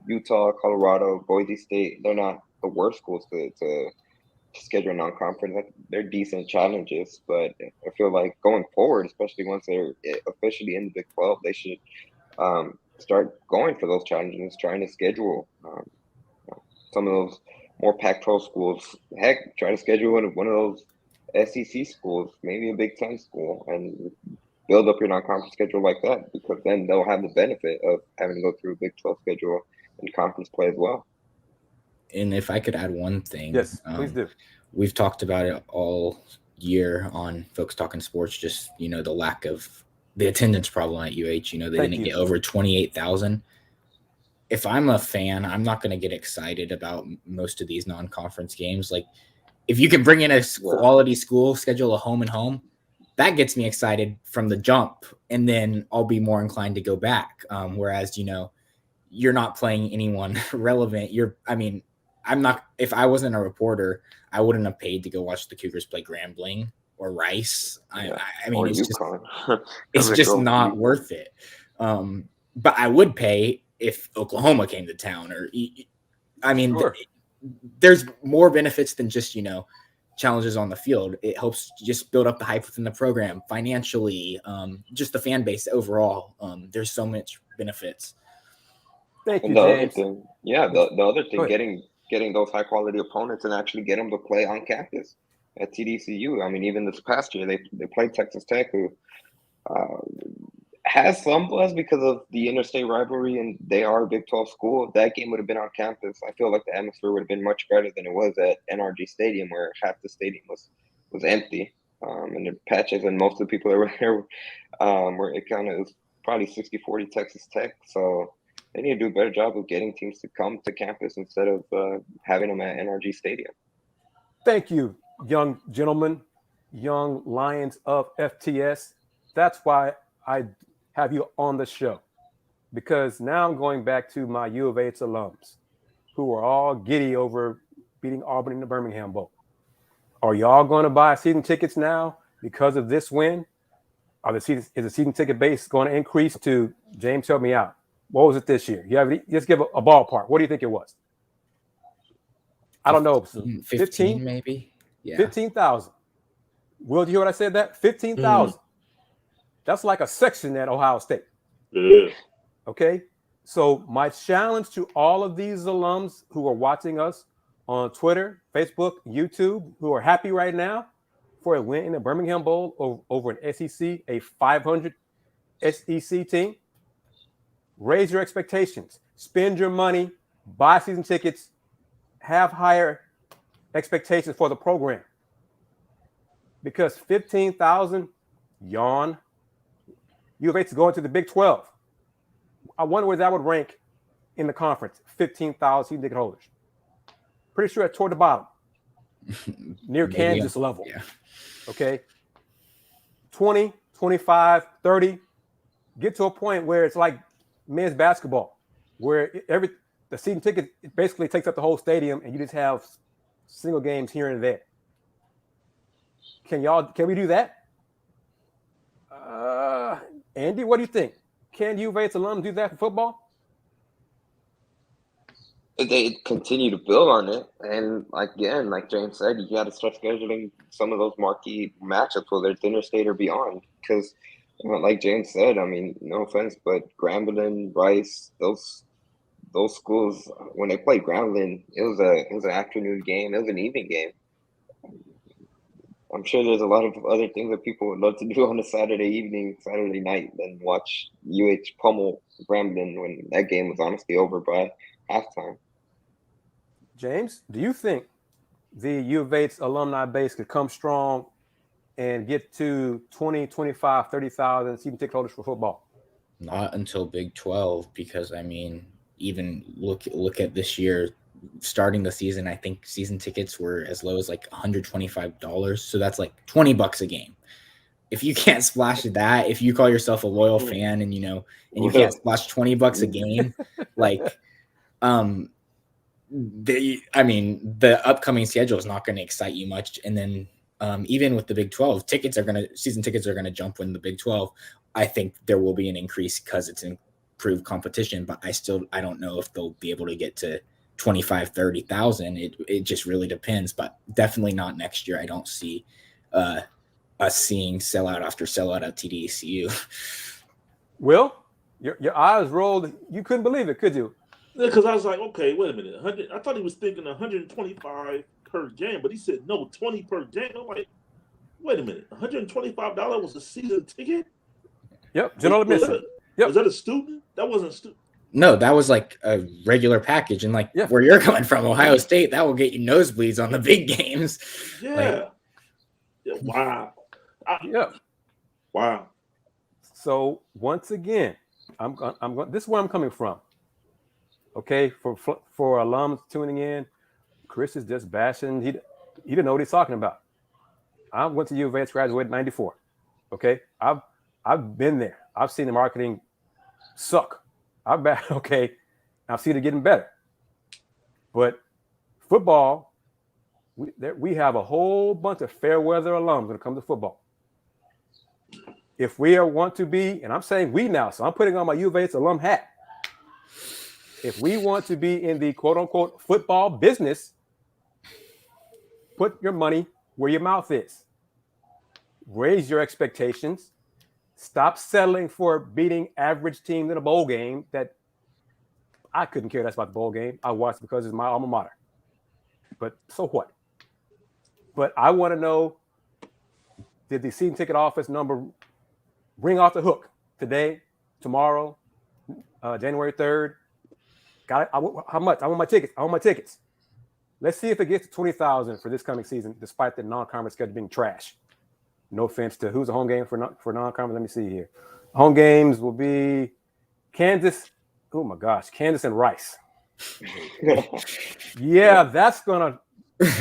Utah, Colorado, Boise State, they're not the worst schools to schedule non-conference. They're decent challenges, but I feel like going forward, especially once they're officially in the Big 12, they should start going for those challenges, trying to schedule some of those more Pac-12 schools. Heck, try to schedule one of those SEC schools, maybe a Big 10 school, and build up your non-conference schedule like that, because then they'll have the benefit of having to go through a Big 12 schedule and conference play as well. And if I could add one thing. Yes, please do. We've talked about it all year on Folks Talking Sports, just, the lack of the attendance problem at UH. They didn't get over 28,000. If I'm a fan, I'm not going to get excited about most of these non-conference games. Like, if you can bring in a quality school, schedule a home and home, that gets me excited from the jump, and then I'll be more inclined to go back. Whereas, you're not playing anyone relevant. I'm not. If I wasn't a reporter, I wouldn't have paid to go watch the Cougars play Grambling or Rice. It's just not worth it. But I would pay if Oklahoma came to town, or Sure. There's more benefits than just, challenges on the field. It helps just build up the hype within the program financially, just the fan base overall. There's so much benefits. Thank you, The James. other thing, the other thing, getting those high quality opponents and actually get them to play on campus at TDCU. I mean, even this past year, they played Texas Tech, who has some buzz because of the interstate rivalry, and they are a Big 12 school. If that game would have been on campus, I feel like the atmosphere would have been much better than it was at NRG Stadium, where half the stadium was empty. And the patches and most of the people that were there were it kind of was probably 60-40 Texas Tech. So they need to do a better job of getting teams to come to campus instead of having them at NRG Stadium. Thank you, young gentlemen, young Lions of FTS. That's why I have you on the show, because now I'm going back to my U of H alums who are all giddy over beating Auburn in the Birmingham Bowl. Are y'all going to buy season tickets now because of this win? Is the season ticket base going to increase to, James, help me out, what was it this year? Just give a ballpark. What do you think it was? I don't know. 15 maybe? Yeah. 15,000. Will, do you hear what I said? That 15,000. That's like a section at Ohio State. Yeah. Okay. So my challenge to all of these alums who are watching us on Twitter, Facebook, YouTube, who are happy right now for a win in the Birmingham Bowl over an SEC, a 500 SEC team, raise your expectations, spend your money, buy season tickets, have higher expectations for the program. Because 15,000, yawn. U of H is going to the Big 12. I wonder where that would rank in the conference. 15,000 season ticket holders. Pretty sure it's toward the bottom, near Kansas level. Yeah. Okay. 20, 25, 30. Get to a point where it's like men's basketball, where the season ticket basically takes up the whole stadium, and you just have single games here and there. Can we do that? Andy, what do you think? Can U of H alum do that for football? they continue to build on it. And again, like James said, you got to start scheduling some of those marquee matchups, whether it's interstate or beyond. Because, like James said, I mean, no offense, but Grambling, Rice, those schools, when they played Grambling, it was an afternoon game. It was an evening game. I'm sure there's a lot of other things that people would love to do on a Saturday night than watch UH pummel Grambling when that game was honestly over by halftime. James, do you think the U of H alumni base could come strong and get to 20, 25, 30,000 season ticket holders for football? Not until Big 12, because I mean, even look at this year. Starting the season, I think season tickets were as low as like $125. So that's like $20 a game. If you can't splash that, if you call yourself a loyal fan and you can't splash $20 a game, like, the upcoming schedule is not going to excite you much. And then even with the Big 12, season tickets are going to jump when the Big 12. I think there will be an increase because it's improved competition, but I don't know if they'll be able to get to 25, 30,000. It just really depends, but definitely not next year. I don't see us seeing sellout after sellout at TDECU. Will, your eyes rolled. You couldn't believe it, could you? Because I was like, okay, wait a minute. 100. I thought he was thinking 125 per game, but he said no, 20 per game. I'm like, wait a minute, $125 was a season ticket? Yep, general admission. Was that a student? That wasn't a student. No, that was like a regular package. And where you're coming from, Ohio State, that will get you nosebleeds on the big games. Yeah. Wow. Wow. So once again, I'm going. This is where I'm coming from. Okay, for alums tuning in, Kris is just bashing. He didn't know what he's talking about. I went to U of H, graduated in '94. Okay, I've been there. I've seen the marketing suck. I've seen it getting better. But football, we have a whole bunch of fair weather alums when it comes to football. If we want to be, and I'm saying we now, so I'm putting on my U of H alum hat. If we want to be in the quote unquote football business, put your money where your mouth is. Raise your expectations. Stop settling for beating average teams in a bowl game that I couldn't care less about the bowl game. I watched because it's my alma mater. But so what? But I want to know, did the season ticket office number ring off the hook today, tomorrow, January 3rd? How much? I want my tickets. Let's see if it gets to 20,000 for this coming season, despite the non-conference schedule being trash. No offense to who's the home game for non-conference. Let me see here. Home games will be Kansas. Oh my gosh, Kansas and Rice. Yeah, that's gonna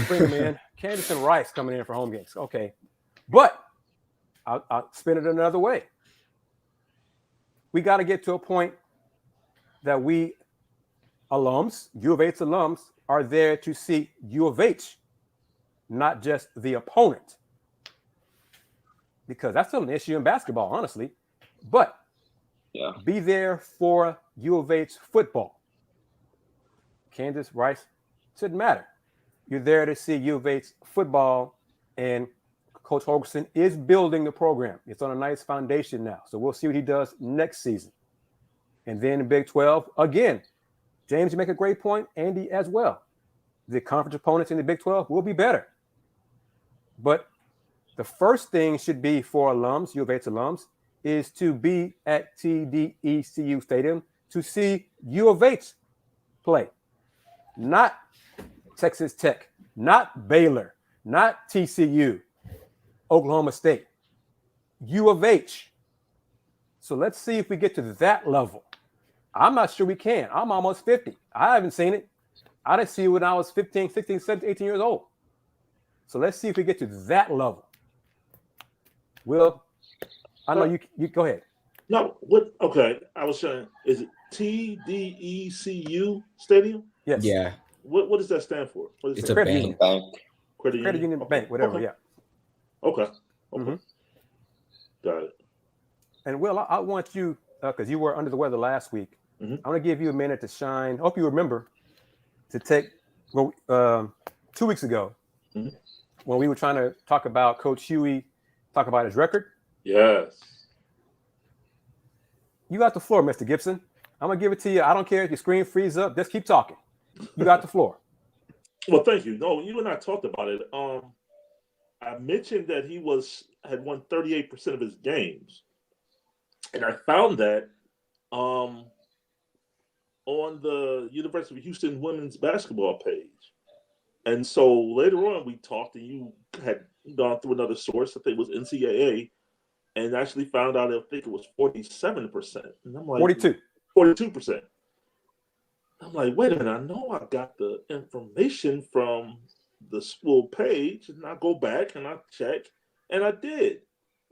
bring them in. Kansas and Rice coming in for home games. Okay, but I'll spin it another way. We got to get to a point that we alums, U of H alums, are there to see U of H, not just the opponent. Because that's still an issue in basketball, honestly. But be there for U of H football. Kansas, Rice, shouldn't matter. You're there to see U of H football, and Coach Holgerson is building the program. It's on a nice foundation now. So we'll see what he does next season. And then in Big 12, again, James, you make a great point. Andy as well. The conference opponents in the Big 12 will be better. But the first thing should be for alums, U of H alums, is to be at TDECU Stadium to see U of H play. Not Texas Tech, not Baylor, not TCU, Oklahoma State, U of H. So let's see if we get to that level. I'm not sure we can. I'm almost 50. I haven't seen it. I didn't see it when I was 15, 16, 17, 18 years old. So let's see if we get to that level. Will, I know you go ahead. No, what? Okay, I was saying, is it TDECU Stadium? Yes. Yeah. What does that stand for? What is It's that? a Credit bank. union. Credit Credit union Okay. bank, whatever. Okay. Yeah. Okay. Mm-hmm. Got it. And Will, I want you, because you were under the weather last week, Mm-hmm. I want to give you a minute to shine. I hope you remember to take 2 weeks ago when we were trying to talk about Coach Huey, talk about his record. Yes. You got the floor, Mr. Gibson. I'm going to give it to you. I don't care if your screen freezes up. Just keep talking. You got the floor. Well, thank you. No, you and I talked about it. I mentioned that he had won 38% of his games. And I found that on the University of Houston women's basketball page. And so later on we talked, and you had gone through another source, I think it was NCAA, and actually found out I think it was 47%. And I'm like 42%. I'm like, wait a minute, I know I got the information from the school page, and I go back and I check, and I did.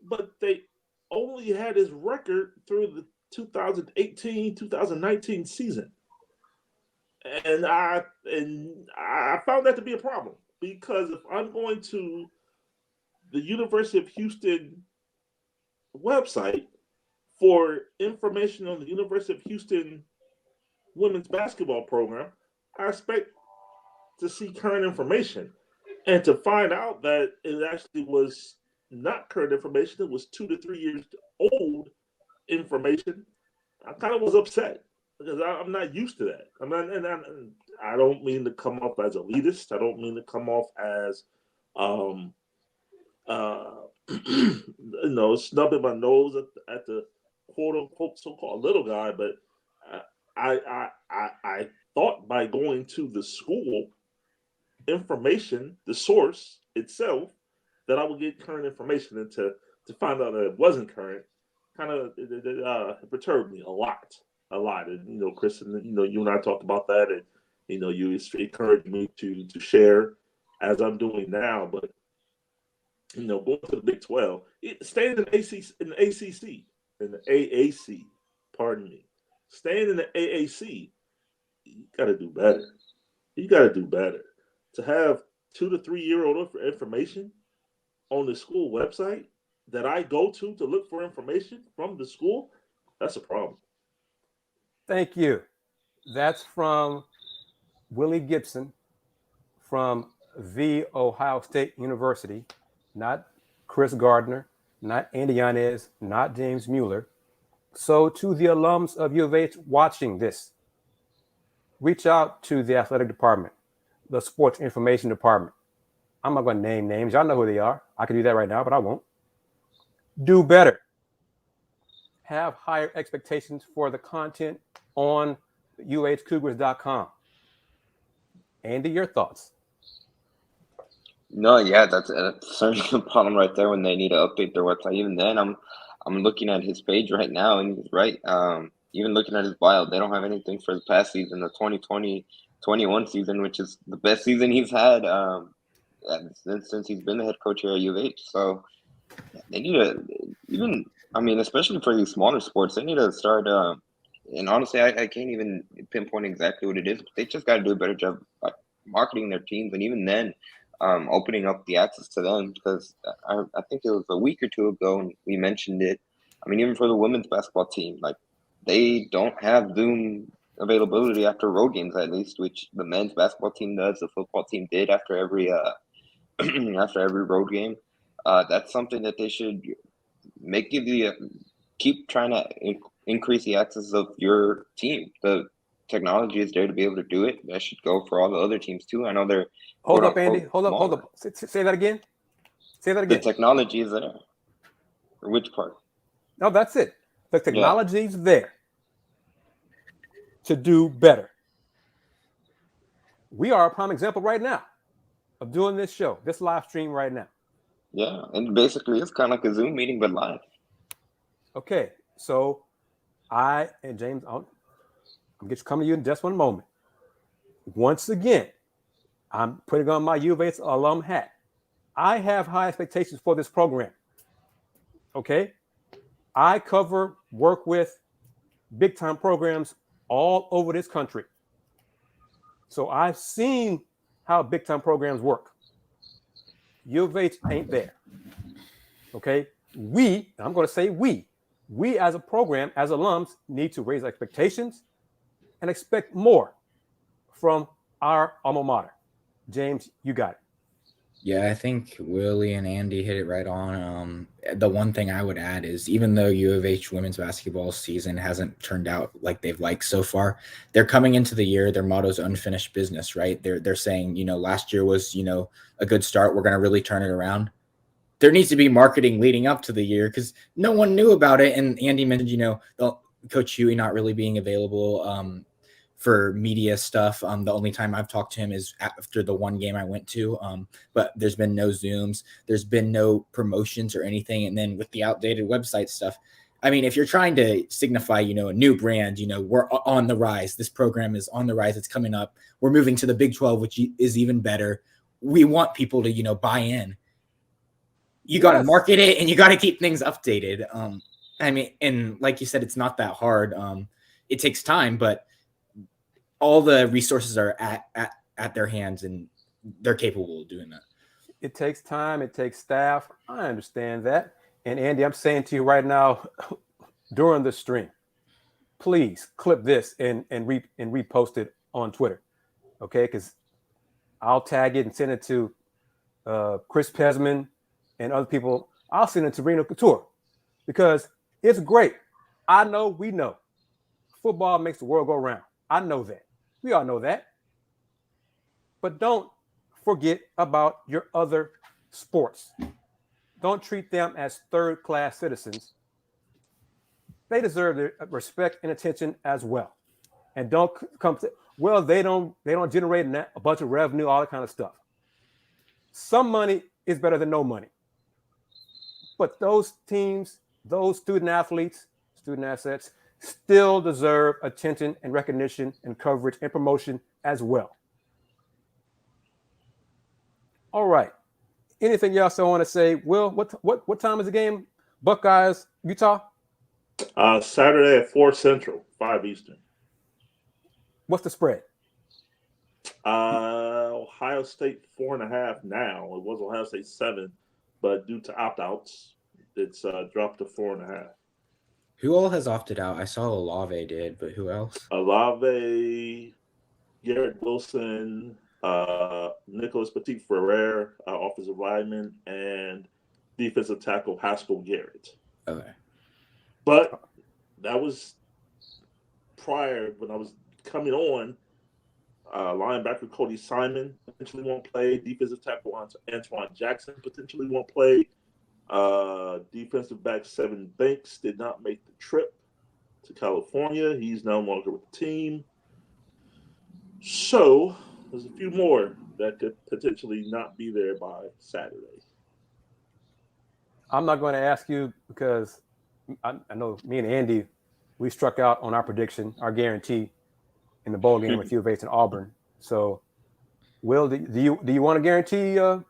But they only had his record through the 2018-2019 season. And I found that to be a problem, because if I'm going to the University of Houston website for information on the University of Houston women's basketball program, I expect to see current information, and to find out that it actually was not current information, it was 2 to 3 years old information, I kind of was upset, because I'm not used to that. I don't mean to come off as elitist. I don't mean to come off as snubbing my nose at the quote unquote so-called little guy, but I thought by going to the school information, the source itself, that I would get current information, and to find out that it wasn't current, kind of it perturbed me a lot. And Kris, and you and I talked about that, and you encouraged me to share as I'm doing now. But going to the Big 12, staying in the AAC, pardon me. Staying in the AAC, you got to do better. To have 2 to 3 year old information on the school website that I go to look for information from the school, that's a problem. Thank you. That's from Willy Gibson from the Ohio State University, not Kris Gardner, not Andy Yanez, not James Mueller. So to the alums of U of H watching this, reach out to the athletic department, the sports information department. I'm not going to name names. Y'all know who they are. I can do that right now, but I won't. Do better. Have higher expectations for the content on uhcougars.com. Andy, your thoughts? No, yeah, that's certainly a problem right there when they need to update their website. Even then, I'm looking at his page right now, and he's right. Even looking at his bio, they don't have anything for the past season, the 2020-21 season, which is the best season he's had since he's been the head coach here at U of H. So they need to especially for these smaller sports, they need to start. And honestly, I can't even pinpoint exactly what it is, but they just got to do a better job marketing their teams, and even then, opening up the access to them, because I think it was a week or two ago, and we mentioned it. I mean, even for the women's basketball team, like, they don't have Zoom availability after road games, at least, which the men's basketball team does. The football team did after every road game. That's something that they should keep trying to increase the access of your team. The technology is there to be able to do it. That should go for all the other teams too. I know they're hold up, Andy. Hold up. Say that again. The technology is there. For which part? No, that's it. The technology is there to do better. We are a prime example right now of doing this show, this live stream right now. Yeah, and basically it's kind of like a Zoom meeting, but live. Okay, so I and James, I'm going to come to you in just one moment. Once again, I'm putting on my U of H alum hat. I have high expectations for this program. Okay? I work with big-time programs all over this country. So I've seen how big-time programs work. U of H ain't there. Okay? I'm going to say we as a program, as alums, need to raise expectations and expect more from our alma mater. James, you got it. Yeah, I think Willy and Andy hit it right on. The one thing I would add is even though U of H women's basketball season hasn't turned out like they've liked so far, they're coming into the year. Their motto is unfinished business, right? They're saying, last year was, a good start. We're going to really turn it around. There needs to be marketing leading up to the year because no one knew about it. And Andy mentioned, Coach Huey not really being available for media stuff. The only time I've talked to him is after the one game I went to. But there's been no Zooms. There's been no promotions or anything. And then with the outdated website stuff, I mean, if you're trying to signify, a new brand, we're on the rise. This program is on the rise. It's coming up. We're moving to the Big 12, which is even better. We want people to, buy in. You got to market it and you got to keep things updated. I mean, and like you said, it's not that hard. It takes time, but all the resources are at their hands and they're capable of doing that. It takes time. It takes staff. I understand that. And Andy, I'm saying to you right now during the stream, please clip this and repost it on Twitter. Okay. Because I'll tag it and send it to Chris Pesman and other people. I'll send it to Reno Couture because it's great. We know football makes the world go round. I know that. We all know that. But don't forget about your other sports. Don't treat them as third-class citizens. They deserve the respect and attention as well. And don't come to, they don't generate a bunch of revenue, all that kind of stuff. Some money is better than no money. But those teams, those student athletes, student assets, still deserve attention and recognition and coverage and promotion as well. All right. Anything else I want to say? Will, what time is the game? Buckeyes, Utah? Saturday at 4 Central, 5 Eastern. What's the spread? Ohio State 4.5 now. It was Ohio State 7, but due to opt-outs, it's dropped to 4.5. Who all has opted out? I saw Olave did, but who else? Olave, Garrett Wilson, Nicholas Petit-Ferrer, offensive lineman, and defensive tackle Haskell Garrett. Okay. But that was prior when I was coming on. Linebacker Cody Simon potentially won't play. Defensive tackle Antoine Jackson potentially won't play. Defensive back Seven Banks did not make the trip to California. He's no longer with the team. So there's a few more that could potentially not be there by Saturday. I'm not going to ask you because I know me and Andy, we struck out on our prediction, our guarantee in the bowl game with U of H and Auburn. So, Will, do you want to guarantee a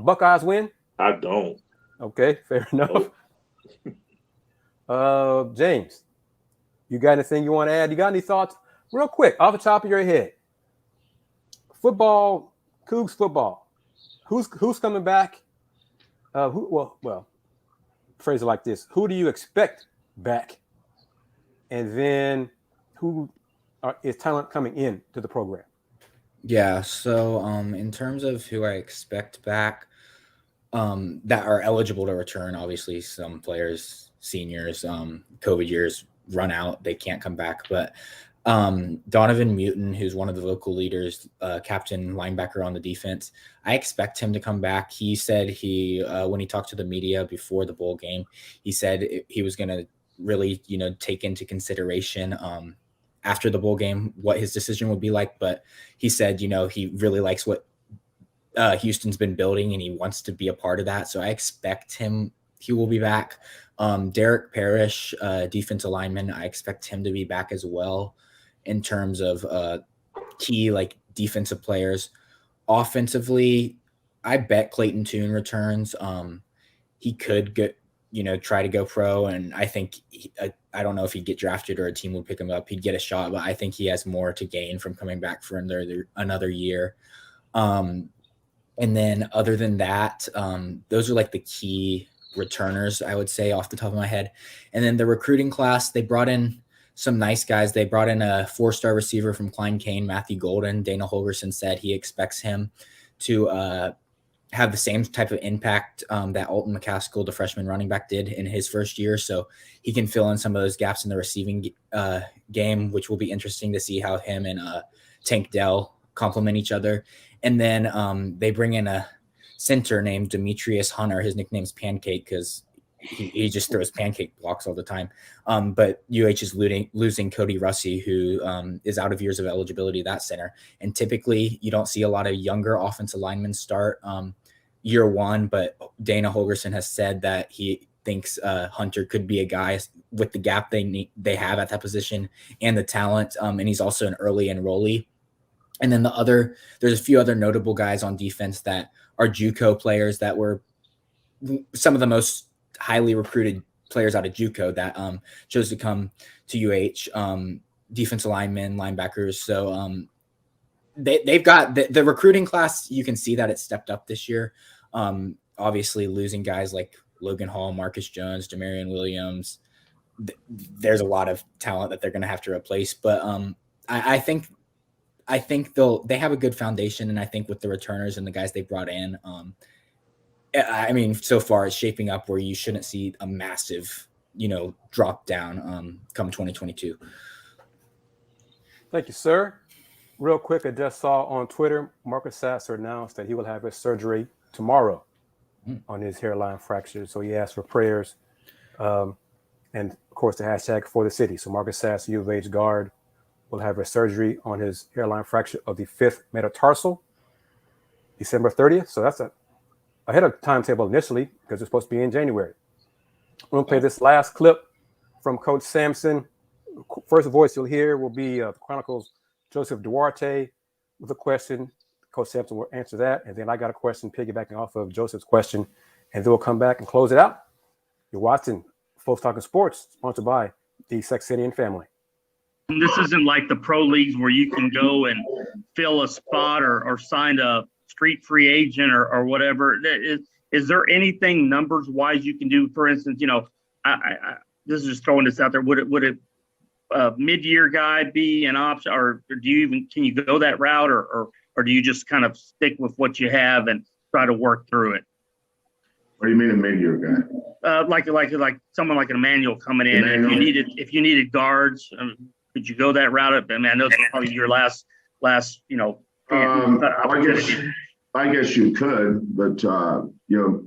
Buckeyes win? I don't. Okay, fair enough. James, you got anything you want to add? You got any thoughts? Real quick, off the top of your head. Football, Cougs football. Who's coming back? Phrase it like this. Who do you expect back? And then who is talent coming in to the program? Yeah, so in terms of who I expect back that are eligible to return, obviously some players, seniors, COVID years run out. They can't come back. But Donovan Mutin, who's one of the local leaders, captain linebacker on the defense, I expect him to come back. He said when he talked to the media before the bowl game, he said he was going to really, take into consideration after the bowl game what his decision would be like. But he said, he really likes what Houston's been building and he wants to be a part of that. So I expect he will be back. Derek Parrish, defensive lineman, I expect him to be back as well in terms of key defensive players. Offensively, I bet Clayton Tune returns. He could get, try to go pro, and I think I don't know if he'd get drafted or a team would pick him up. He'd get a shot, but I think he has more to gain from coming back for another year. And then other than that, those are the key returners, I would say, off the top of my head. And then the recruiting class, they brought in some nice guys. They brought in a 4-star receiver from Klein Kane, Matthew Golden. Dana Holgerson said he expects him to have the same type of impact that Alton McCaskill, the freshman running back, did in his first year. So he can fill in some of those gaps in the receiving game, which will be interesting to see how him and Tank Dell complement each other. And then they bring in a center named Demetrius Hunter. His nickname's Pancake because he just throws pancake blocks all the time. But UH is losing Cody Russi, who is out of years of eligibility, that center. And typically you don't see a lot of younger offensive linemen start year one, but Dana Holgerson has said that he thinks Hunter could be a guy with the gap they have at that position and the talent. And he's also an early enrollee. And then there's a few other notable guys on defense that are JUCO players that were some of the most highly recruited players out of JUCO that chose to come to UH, defensive linemen, linebackers. So they've got the recruiting class. You can see that it's stepped up this year. Obviously losing guys like Logan Hall, Marcus Jones, Demarion Williams. There's a lot of talent that they're going to have to replace. But I think they have a good foundation. And I think with the returners and the guys they brought in, I mean, so far it's shaping up where you shouldn't see a massive, drop down come 2022. Thank you, sir. Real quick, I just saw on Twitter, Marcus Sasser announced that he will have his surgery tomorrow on his hairline fracture. So he asked for prayers. And of course, the hashtag for the city. So Marcus Sasser, U of H guard, will have his surgery on his hairline fracture of the 5th metatarsal, December 30th. So that's ahead of timetable initially because it's supposed to be in January. I'm going to play this last clip from Coach Sampson. First voice you'll hear will be the Chronicles' Joseph Duarte with a question. Coach Sampson will answer that. And then I got a question piggybacking off of Joseph's question. And then we'll come back and close it out. You're watching Folks Talking Sports, sponsored by the Saxenian family. This isn't like the pro leagues where you can go and fill a spot or sign a street free agent or whatever. Is there anything numbers wise you can do? For instance, I this is just throwing this out there. Would a mid-year guy be an option, or can you go that route, or do you just kind of stick with what you have and try to work through it? What do you mean a mid-year guy? Like someone like an Emmanuel coming in. If you needed guards, could you go that route? I mean, I know it's probably your last opportunity. I guess you could, but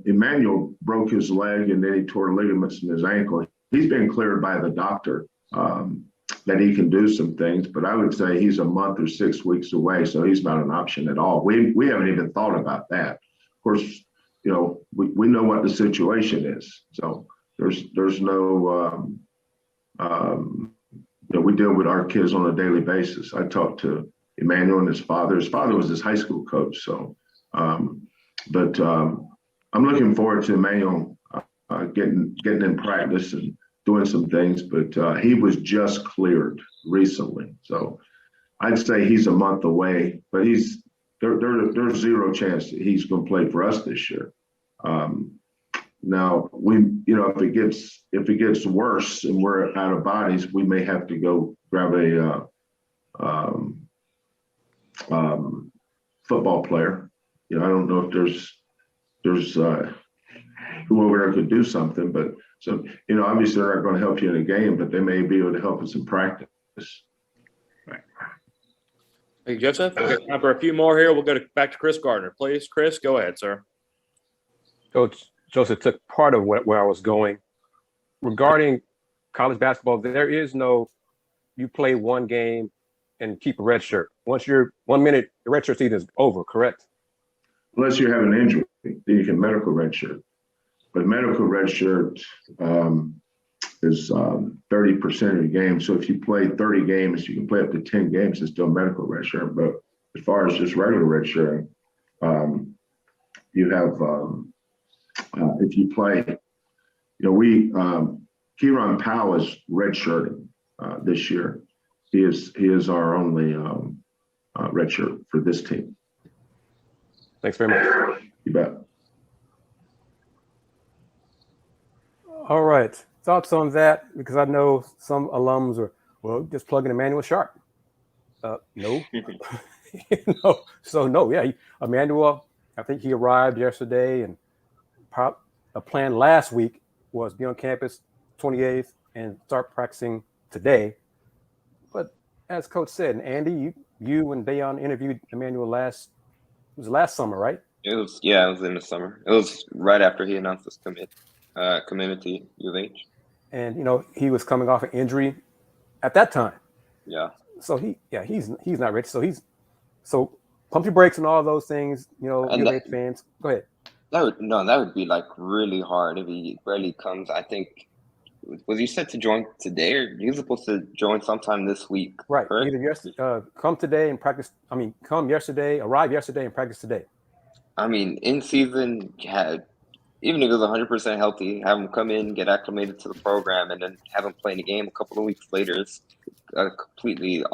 Emmanuel broke his leg and then he tore ligaments in his ankle. He's been cleared by the doctor that he can do some things, but I would say he's a month or 6 weeks away, so he's not an option at all. We haven't even thought about that. Of course, we know what the situation is, so there's no. We deal with our kids on a daily basis. I talk to Emmanuel and his father. His father was his high school coach, so. But I'm looking forward to Emmanuel getting in practice and doing some things. But he was just cleared recently, so I'd say he's a month away. But there's zero chance that he's going to play for us this year. Now if it gets worse and we're out of bodies, we may have to go grab a football player. I don't know if there's who over there could do something, but so obviously they're not going to help you in a game, but they may be able to help us in practice. Right. Thank you, Joseph. We've got time for a few more here. We'll go back to Kris Gardner, please. Kris, go ahead, sir. Coach Joseph took part of where I was going. Regarding college basketball, there is no you play one game and keep a red shirt. Once you're 1 minute, the red shirt season is over, correct? Unless you have an injury, then you can medical red shirt. But medical red shirt is 30% of the game. So if you play 30 games, you can play up to 10 games and still medical red shirt. But as far as just regular red shirt, you have if you play, Kieran Powell is redshirting this year. He is our only redshirt for this team. Thanks very much. You bet. All right. Thoughts on that? Because I know some alums are Well, just plug in Emmanuel Sharp. No. No. Emmanuel, I think he arrived yesterday, and a plan last week was be on campus 28th and start practicing today. But as Coach said, and Andy, you and Dayon interviewed Emmanuel last summer, right? It was in the summer. It was right after he announced his commitment to U of H. And he was coming off an injury at that time. Yeah. So he's not ready. So pump your brakes and all those things. U of H fans, go ahead. That would be like really hard if he barely comes. I think, was he set to join today, or he was supposed to join sometime this week? Right. Correct? Either come today and practice. Come yesterday, arrive yesterday, and practice today. In season, even if he was 100% healthy, have him come in, get acclimated to the program, and then have him play in a game a couple of weeks later. It's completely,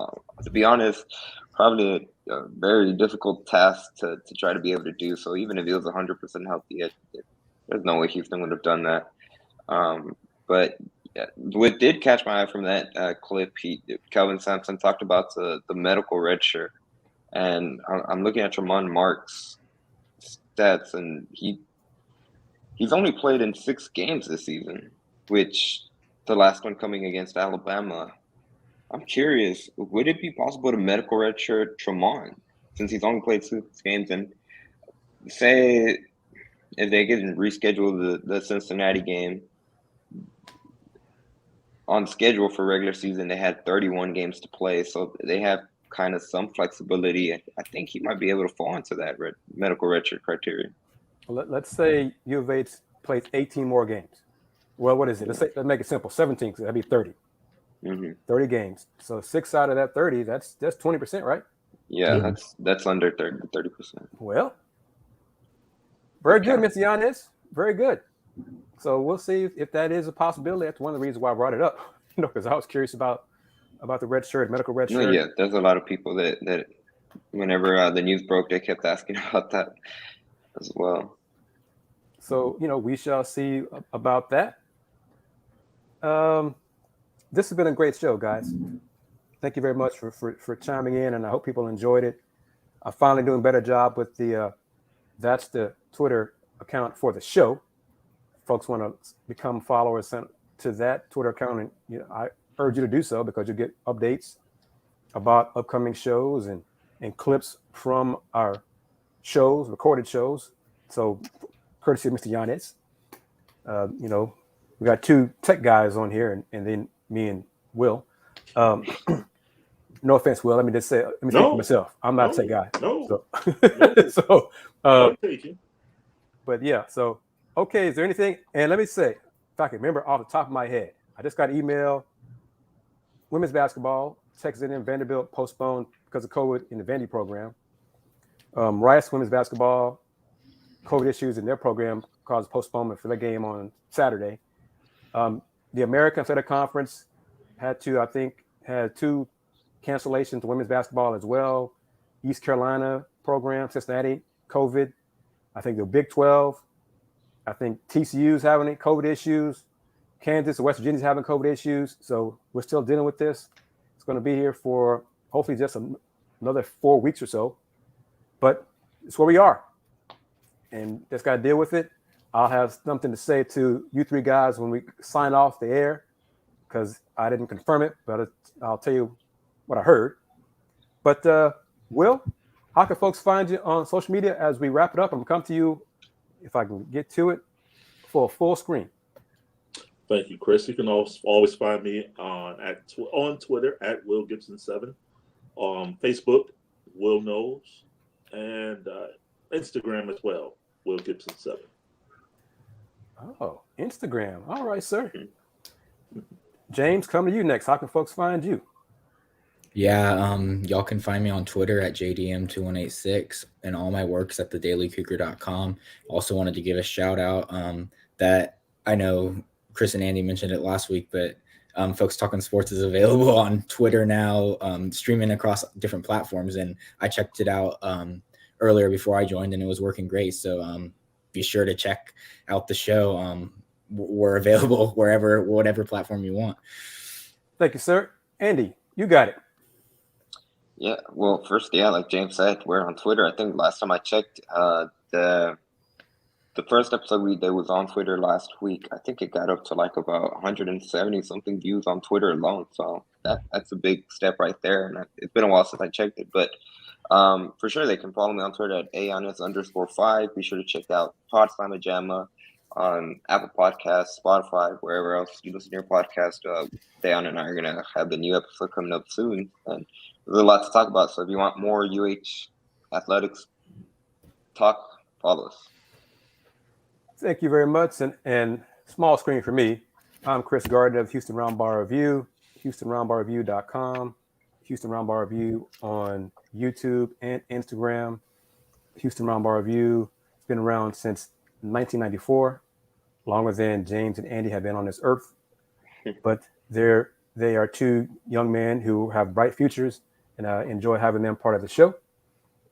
to be honest, probably a very difficult task to try to be able to do. So even if he was 100% healthy, there's no way Houston would have done that. But what did catch my eye from that clip, Kelvin Sampson talked about the medical red shirt. And I'm looking at Tremont Mark's stats, and he's only played in 6 games this season, which the last one coming against Alabama. I'm curious, would it be possible to medical redshirt Tremont since he's only played 6 games? And say if they get reschedule the Cincinnati game on schedule for regular season, they had 31 games to play, so they have kind of some flexibility. I think he might be able to fall into that medical redshirt criteria. Well, let's say U of H plays 18 more games. Well, what is it? Let's make it simple. 17, so that'd be 30. Mm-hmm. 30 games. So 6 out of that 30, that's 20%, right? Yeah, that's under 30%. Well, very good, Mr. Yanez. Very good. So we'll see if that is a possibility. That's one of the reasons why I brought it up, because I was curious about the red shirt, medical red shirt. Yeah, there's a lot of people that whenever the news broke, they kept asking about that as well. So, we shall see about that. This has been a great show, guys. Thank you very much for chiming in, and I hope people enjoyed it. I'm finally doing a better job with that's the Twitter account for the show. Folks want to become followers to that Twitter account, and I urge you to do so, because you get updates about upcoming shows and clips from our shows, recorded shows. So, courtesy of Mr. Yanez, we got 2 tech guys on here, and then me and Will. No offense, Will. Let me say for myself, I'm not a tech guy. No. So, Taking. but yeah. So, okay. Is there anything? And let me say, if I can remember off the top of my head, I just got an email. Women's basketball, Texas A&M Vanderbilt postponed because of COVID in the Vandy program. Rice women's basketball, COVID issues in their program caused postponement for their game on Saturday. The American Athletic Conference had 2 cancellations to women's basketball as well. East Carolina program, Cincinnati, COVID. I think the Big 12. I think TCU's having COVID issues. Kansas and West Virginia's having COVID issues. So we're still dealing with this. It's going to be here for hopefully just another 4 weeks or so. But it's where we are. And just got to deal with it. I'll have something to say to you 3 guys when we sign off the air, because I didn't confirm it, but I'll tell you what I heard. But Will, how can folks find you on social media as we wrap it up? I'm going to come to you, if I can get to it, for a full screen. Thank you, Kris. You can always find me on Twitter at Will Gibson7, Facebook, Will Knows, and Instagram as well, Will Gibson7. Oh, Instagram. All right, sir. James, come to you next. How can folks find you? Yeah, y'all can find me on Twitter at JDM2186, and all my work's at thedailycougar.com. Also wanted to give a shout out that I know Kris and Andy mentioned it last week, but Folks Talking Sports is available on Twitter now, streaming across different platforms, and I checked it out earlier before I joined, and it was working great. So be sure to check out the show. We're available whatever platform you want. Thank you, sir. Andy, you got it. Yeah, well, first, yeah, like James said, we're on Twitter. I think last time I checked, the first episode we did was on Twitter last week. I think it got up to like about 170 something views on Twitter alone. So that's a big step right there. And it's been a while since I checked it, but for sure they can follow me on Twitter at @Yanez_5. Be sure to check out Pawd, Slama, Jama on Apple Podcasts, Spotify, wherever else you listen to your podcast. Dayon and I are gonna have the new episode coming up soon, and there's a lot to talk about. So if you want more UH athletics talk, follow us. Thank you very much. And small screen for me. I'm Kris Gardner of Houston Roundball Review, HoustonRoundballReview.com, Houston Roundball Review on YouTube and Instagram. Houston Roundball Review has been around since 1994, longer than James and Andy have been on this earth. But they are two young men who have bright futures, and I enjoy having them part of the show.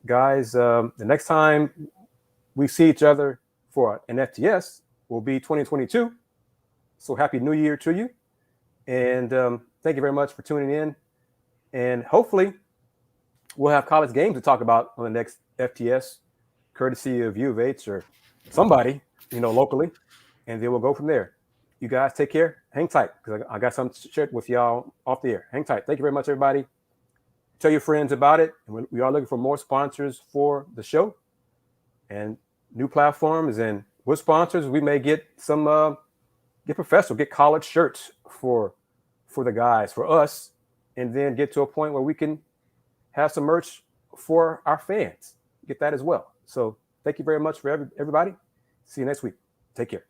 Guys, the next time we see each other for an FTS will be 2022. So happy New Year to you. And thank you very much for tuning in. And hopefully we'll have college games to talk about on the next FTS, courtesy of U of H or somebody, locally. And then we'll go from there. You guys take care. Hang tight, because I got something to share with y'all off the air. Hang tight. Thank you very much, everybody. Tell your friends about it. And we are looking for more sponsors for the show and new platforms. And with sponsors, we may get some get college shirts for the guys, for us, and then get to a point where we can have some merch for our fans. Get that as well. So thank you very much for everybody. See you next week. Take care.